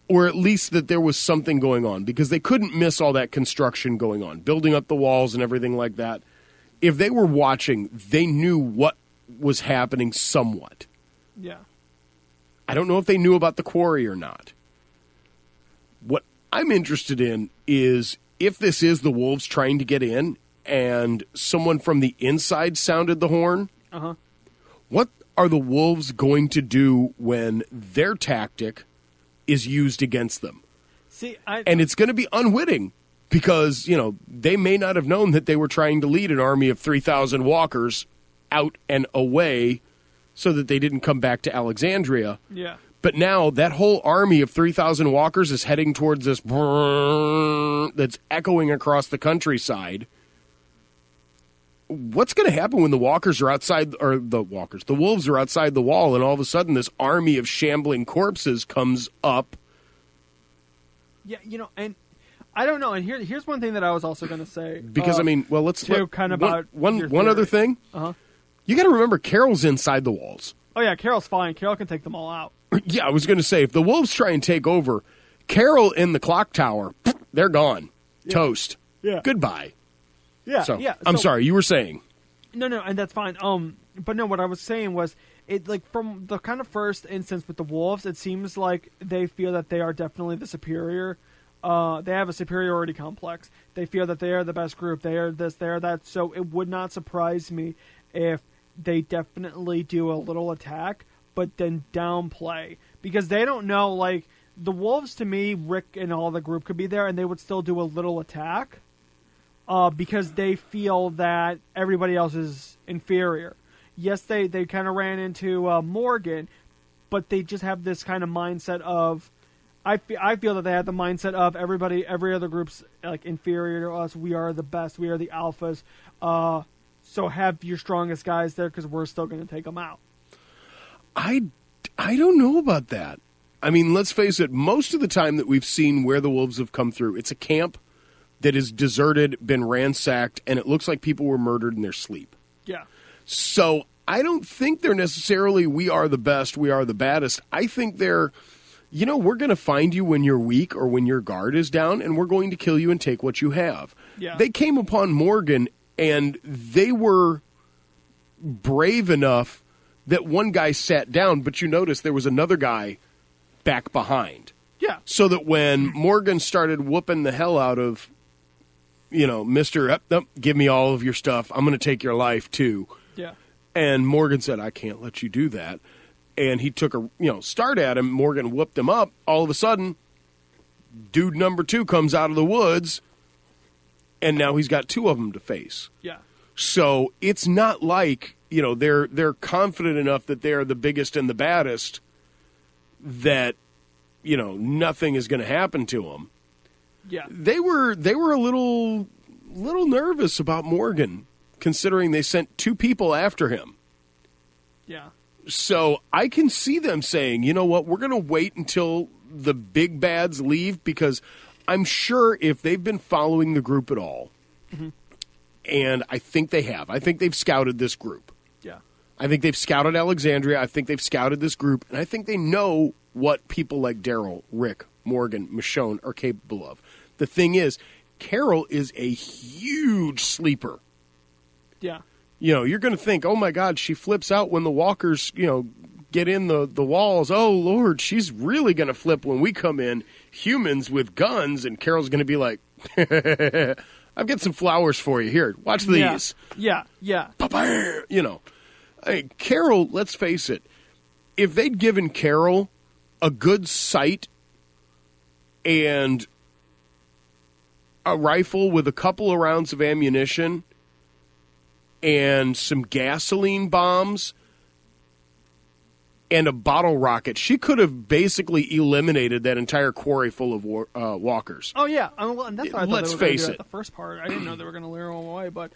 E: Or at least that there was something going on, because they couldn't miss all that construction going on, building up the walls and everything like that. If they were watching, they knew what was happening somewhat.
D: Yeah.
E: I don't know if they knew about the quarry or not. What I'm interested in is if this is the Wolves trying to get in and someone from the inside sounded the horn, what are the Wolves going to do when their tactic is used against them? And it's going to be unwitting, because, they may not have known that they were trying to lead an army of 3,000 walkers out and away so that they didn't come back to Alexandria.
D: Yeah.
E: But now that whole army of 3,000 walkers is heading towards this that's echoing across the countryside. What's going to happen when the walkers are outside, or the Wolves are outside the wall, and all of a sudden this army of shambling corpses comes up?
D: Yeah, and I don't know. And here's one thing that I was also going to say.
E: Because, let's... One other thing. You got to remember, Carol's inside the walls.
D: Oh, yeah, Carol's fine. Carol can take them all out.
E: Yeah, I was going to say, if the Wolves try and take over, Carol in the clock tower, they're gone. Yeah. Toast.
D: Yeah.
E: Goodbye.
D: Yeah,
E: so, I'm sorry, you were saying.
D: No, and that's fine. But no, what I was saying was, from the kind of first instance with the Wolves, it seems like they feel that they are definitely the superior. They have a superiority complex. They feel that they are the best group. They are this, they are that. So it would not surprise me if they definitely do a little attack, but then downplay. Because they don't know, the Wolves, to me, Rick and all the group could be there, and they would still do a little attack. Because they feel that everybody else is inferior. Yes, they kind of ran into Morgan, but they just have this kind of mindset of... I feel that they have the mindset of every other group's inferior to us. We are the best. We are the alphas. So have your strongest guys there, because we're still going to take them out.
E: I don't know about that. Let's face it. Most of the time that we've seen where the Wolves have come through, it's a camp that is deserted, been ransacked, and it looks like people were murdered in their sleep.
D: Yeah.
E: So I don't think they're necessarily, we are the best, we are the baddest. I think they're... we're going to find you when you're weak or when your guard is down, and we're going to kill you and take what you have.
D: Yeah.
E: They came upon Morgan, and they were brave enough that one guy sat down, but you notice there was another guy back behind.
D: Yeah.
E: So that when Morgan started whooping the hell out of, Mr. Give me all of your stuff. I'm going to take your life, too.
D: Yeah.
E: And Morgan said, I can't let you do that. And he took a start at him. Morgan whooped him up. All of a sudden, dude number 2 comes out of the woods, and now he's got 2 of them to face.
D: Yeah.
E: So it's not like, they're confident enough that they're the biggest and the baddest that, nothing is going to happen to them.
D: Yeah.
E: They were a little nervous about Morgan, considering they sent 2 people after him.
D: Yeah.
E: So I can see them saying, you know what, we're going to wait until the big bads leave, because I'm sure if they've been following the group at all, and I think they have, I think they've scouted this group.
D: Yeah.
E: I think they've scouted Alexandria. I think they've scouted this group, and I think they know what people like Daryl, Rick, Morgan, Michonne are capable of. The thing is, Carol is a huge sleeper.
D: Yeah.
E: You're going to think, oh, my God, she flips out when the walkers, get in the walls. Oh, Lord, she's really going to flip when we come in, humans with guns, and Carol's going to be like, I've got some flowers for you. Here, watch these.
D: Yeah.
E: Carol, let's face it, if they'd given Carol a good sight and a rifle with a couple of rounds of ammunition and some gasoline bombs and a bottle rocket, she could have basically eliminated that entire quarry full of walkers.
D: Oh, yeah. And that's what I thought
E: Let's
D: they were gonna
E: face
D: do
E: it.
D: at the first part. I didn't know they were going to lure them away, but...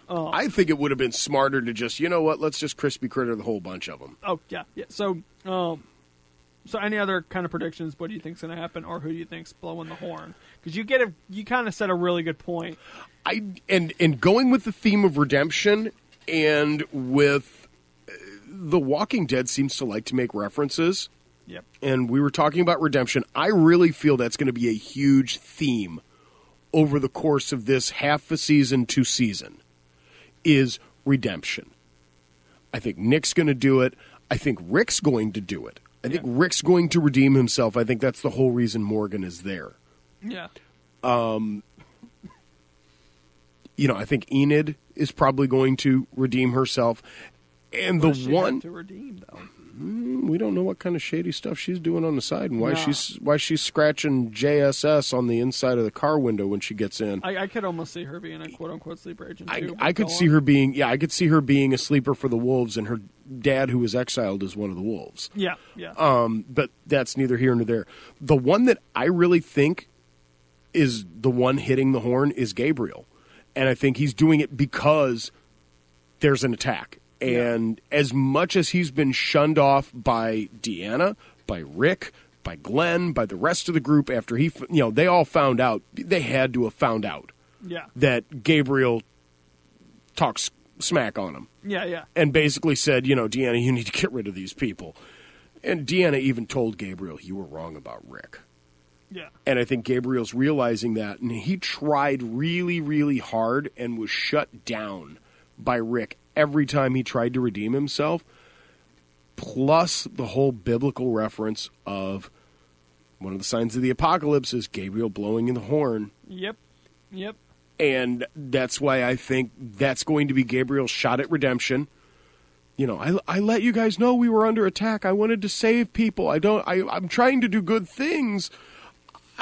E: I think it would have been smarter to just, let's just crispy critter the whole bunch of them.
D: Oh, yeah. So any other kind of predictions? What do you think's going to happen, or who do you think's blowing the horn? Because you kind of said a really good point.
E: And going with the theme of redemption, and with The Walking Dead seems to like to make references.
D: Yep.
E: And we were talking about redemption. I really feel that's going to be a huge theme over the course of this half a season to season, is redemption. I think Nick's going to do it. I think Rick's going to do it. I think Rick's going to redeem himself. I think that's the whole reason Morgan is there.
D: Yeah.
E: I think Enid is probably going to redeem herself. And
D: What
E: the
D: does she
E: one
D: have to redeem, though.
E: we don't know what kind of shady stuff she's doing on the side, and why she's scratching JSS on the inside of the car window when she gets in.
D: I could almost see her being a quote unquote sleeper agent too.
E: I could see her being I could see her being a sleeper for the wolves, and her dad, who was exiled, is one of the wolves.
D: Yeah, yeah.
E: But that's neither here nor there. The one that I really think is the one hitting the horn is Gabriel, and I think he's doing it because there's an attack. And as much as he's been shunned off by Deanna, by Rick, by Glenn, by the rest of the group after they all found out, they had to have found out that Gabriel talks smack on him.
D: Yeah, yeah.
E: And basically said, Deanna, you need to get rid of these people. And Deanna even told Gabriel, you were wrong about Rick.
D: Yeah.
E: And I think Gabriel's realizing that, and he tried really, really hard and was shut down by Rick every time he tried to redeem himself, plus the whole biblical reference of one of the signs of the apocalypse is Gabriel blowing in the horn.
D: Yep.
E: And that's why I think that's going to be Gabriel's shot at redemption. I let you guys know we were under attack. I wanted to save people. I'm trying to do good things.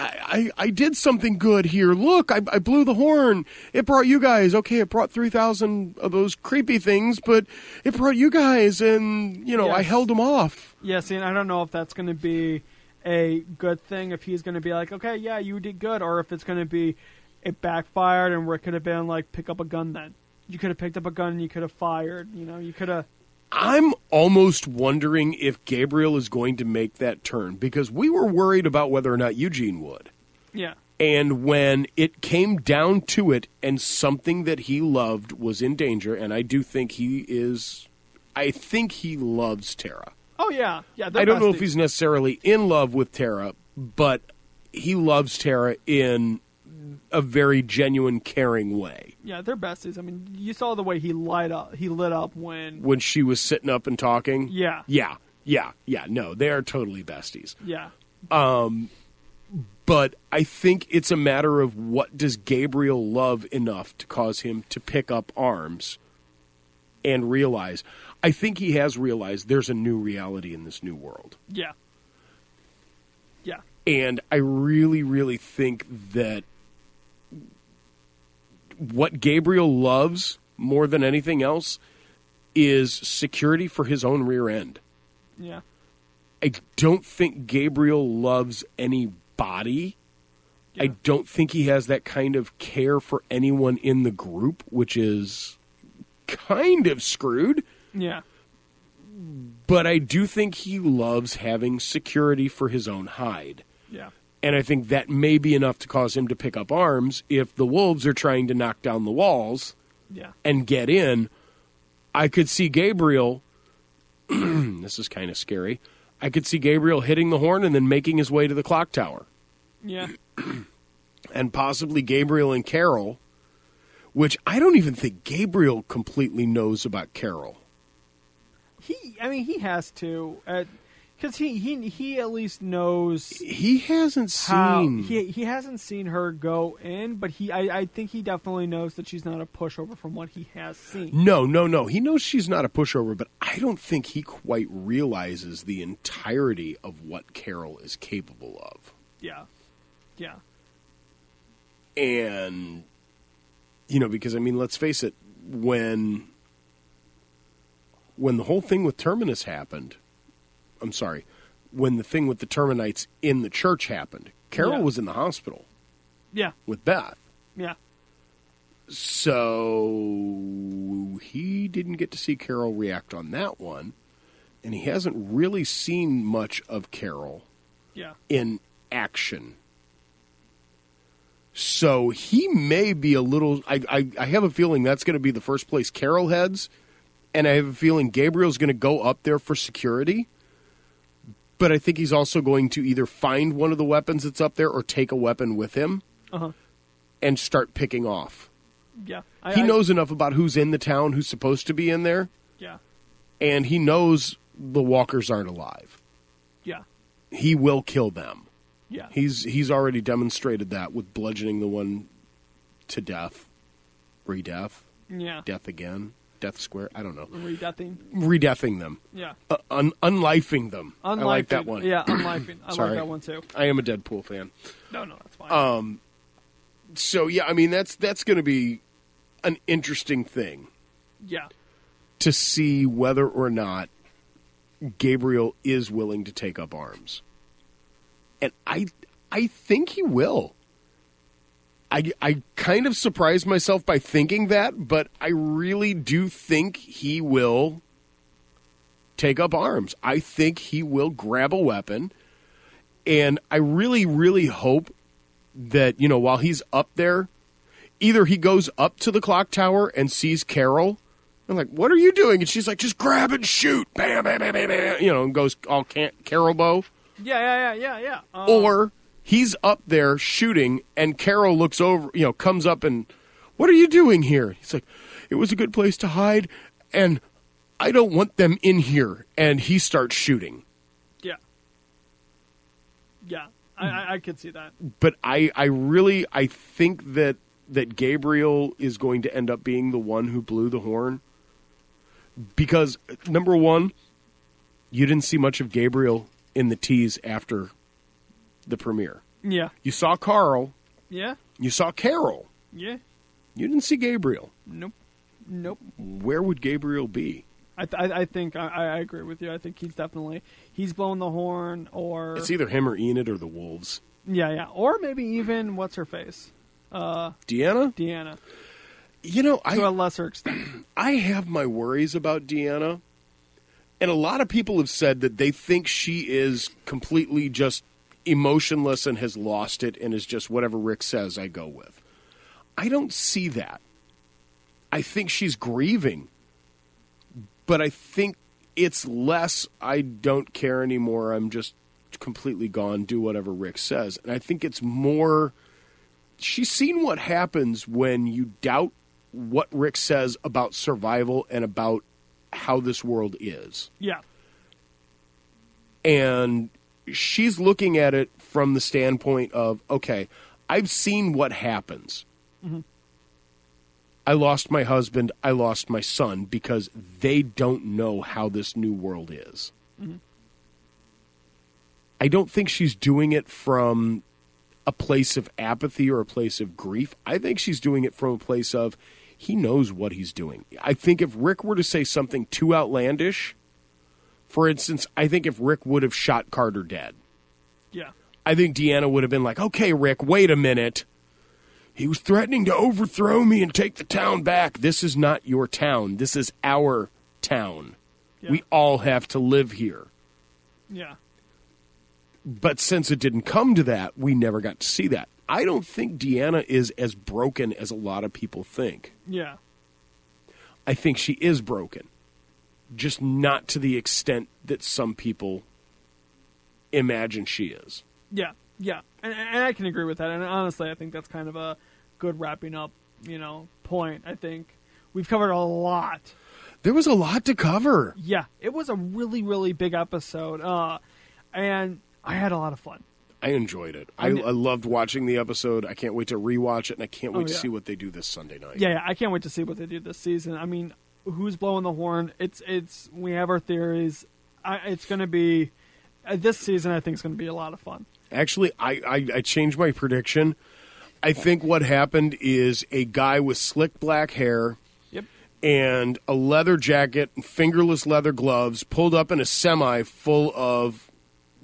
E: I did something good here. Look, I blew the horn. It brought you guys. Okay, it brought 3,000 of those creepy things, but it brought you guys, and,
D: Yes.
E: I held them off.
D: Yeah, see, and I don't know if that's going to be a good thing, if he's going to be like, okay, yeah, you did good, or if it's going to be it backfired and Rick could have been like, pick up a gun then. You could have picked up a gun and you could have fired. You could have...
E: I'm almost wondering if Gabriel is going to make that turn, because we were worried about whether or not Eugene would.
D: Yeah.
E: And when it came down to it and something that he loved was in danger, and I do think I think he loves Tara.
D: Oh, yeah. Yeah.
E: I don't know if he's necessarily in love with Tara, but he loves Tara in a very genuine, caring way.
D: Yeah, they're besties. I mean, you saw the way he lit up when
E: she was sitting up and talking.
D: Yeah.
E: Yeah. No, they are totally besties.
D: Yeah.
E: But I think it's a matter of, what does Gabriel love enough to cause him to pick up arms and realize. I think he has realized there's a new reality in this new world.
D: Yeah. Yeah.
E: And I really, really think that what Gabriel loves more than anything else is security for his own rear end.
D: Yeah.
E: I don't think Gabriel loves anybody.
D: Yeah.
E: I don't think he has that kind of care for anyone in the group, which is kind of screwed.
D: Yeah.
E: But I do think he loves having security for his own hide.
D: Yeah.
E: And I think that may be enough to cause him to pick up arms if the wolves are trying to knock down the walls and get in. I could see Gabriel, this is kind of scary, I could see Gabriel hitting the horn and then making his way to the clock tower.
D: Yeah.
E: And possibly Gabriel and Carol, which I don't even think Gabriel completely knows about Carol.
D: He has to, because he at least knows.
E: He hasn't seen.
D: He hasn't seen her go in, but I think he definitely knows that she's not a pushover from what he has seen.
E: No. He knows she's not a pushover, but I don't think he quite realizes the entirety of what Carol is capable of.
D: Yeah. Yeah.
E: And, because, let's face it, when the whole thing with Terminus happened, when the thing with the Terminites in the church happened, Carol was in the hospital.
D: Yeah.
E: With Beth.
D: Yeah.
E: So he didn't get to see Carol react on that one, and he hasn't really seen much of Carol in action. So he may be a little... I have a feeling that's going to be the first place Carol heads, and I have a feeling Gabriel's going to go up there for security, but I think he's also going to either find one of the weapons that's up there or take a weapon with him and start picking off.
D: Yeah.
E: He knows enough about who's in the town, who's supposed to be in there.
D: Yeah.
E: And he knows the walkers aren't alive.
D: Yeah.
E: He will kill them.
D: Yeah.
E: He's already demonstrated that with bludgeoning the one to death. Re-death.
D: Yeah.
E: Death again. Death square. I don't know.
D: Re-deathing
E: them.
D: Yeah.
E: Unlifing them. I like that one.
D: Yeah, unlifing. I like that one too.
E: I am a Deadpool fan.
D: No, that's fine.
E: So yeah, that's going to be an interesting thing.
D: Yeah.
E: To see whether or not Gabriel is willing to take up arms. And I think he will. I kind of surprised myself by thinking that, but I really do think he will take up arms. I think he will grab a weapon. And I really, really hope that, while he's up there, either he goes up to the clock tower and sees Carol. I'm like, what are you doing? And she's like, just grab and shoot. Bam, bam, bam, bam, bam. And goes all Carol bow.
D: Yeah.
E: Or he's up there shooting, and Carol looks over, comes up and, what are you doing here? He's like, it was a good place to hide, and I don't want them in here. And he starts shooting.
D: Yeah. Yeah, I could see that.
E: But I think that Gabriel is going to end up being the one who blew the horn. Because, number one, you didn't see much of Gabriel in the tease after the premiere.
D: Yeah.
E: You saw Carl.
D: Yeah.
E: You saw Carol.
D: Yeah.
E: You didn't see Gabriel.
D: Nope.
E: Where would Gabriel be?
D: I think I agree with you. I think he's blowing the horn, or
E: it's either him or Enid or the wolves.
D: Yeah. Or maybe even what's her face,
E: Deanna.
D: To a lesser extent.
E: I have my worries about Deanna, and a lot of people have said that they think she is completely just emotionless and has lost it and is just whatever Rick says I go with. I don't see that. I think she's grieving, but I think it's less I don't care anymore, I'm just completely gone, do whatever Rick says. And I think it's more she's seen what happens when you doubt what Rick says about survival and about how this world is.
D: Yeah.
E: And she's looking at it from the standpoint of, okay, I've seen what happens.
D: Mm-hmm.
E: I lost my husband, I lost my son, because they don't know how this new world is.
D: Mm-hmm.
E: I don't think she's doing it from a place of apathy or a place of grief. I think she's doing it from a place of, he knows what he's doing. I think if Rick were to say something too outlandish, for instance, I think if Rick would have shot Carter dead,
D: Yeah.
E: I think Deanna would have been like, okay, Rick, wait a minute. He was threatening to overthrow me and take the town back. This is not your town. This is our town.
D: Yeah.
E: We all have to live here.
D: Yeah.
E: But since it didn't come to that, we never got to see that. I don't think Deanna is as broken as a lot of people think.
D: Yeah.
E: I think she is broken. Just not to the extent that some people imagine she is.
D: Yeah. Yeah. And I can agree with that. And honestly, I think that's kind of a good wrapping up, point. I think we've covered a lot.
E: There was a lot to cover.
D: Yeah. It was a really, really big episode. And I had a lot of fun.
E: I enjoyed it. I loved watching the episode. I can't wait to rewatch it, and I can't wait to see what they do this Sunday night.
D: Yeah, I can't wait to see what they do this season. I mean, who's blowing the horn? It's. We have our theories. It's going to be this season. I think it's going to be a lot of fun.
E: Actually, I changed my prediction. I think what happened is a guy with slick black hair.
D: Yep.
E: And a leather jacket and fingerless leather gloves pulled up in a semi full of,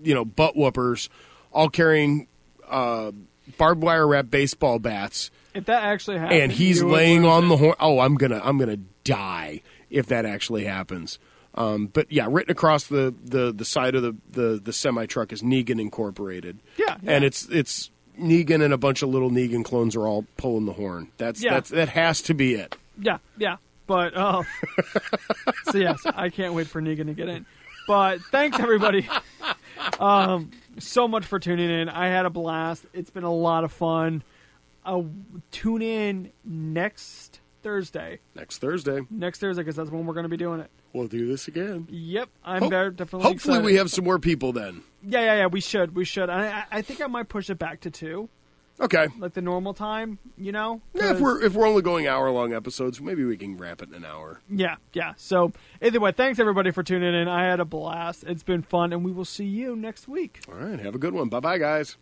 E: butt whoopers, all carrying barbed wire wrap baseball bats.
D: If that actually happens,
E: and he's laying on the horn. Oh, I'm gonna die if that actually happens. But yeah, written across the side of the semi truck is Negan Incorporated.
D: Yeah.
E: And it's Negan and a bunch of little Negan clones are all pulling the horn. That has to be it.
D: Yeah. But so yes, I can't wait for Negan to get in. But thanks everybody. So much for tuning in. I had a blast. It's been a lot of fun. Tune in next Thursday.
E: Next Thursday,
D: because that's when we're going to be doing it.
E: We'll do this again.
D: Yep, I'm very definitely.
E: Hopefully,
D: excited.
E: we have some more people then.
D: Yeah. We should. I think I might push it back to 2.
E: Okay,
D: like the normal time.
E: Yeah, if we're only going hour-long episodes, maybe we can wrap it in an hour.
D: Yeah. So either way, thanks everybody for tuning in. I had a blast. It's been fun, and we will see you next week.
E: All right, have a good one. Bye-bye, guys.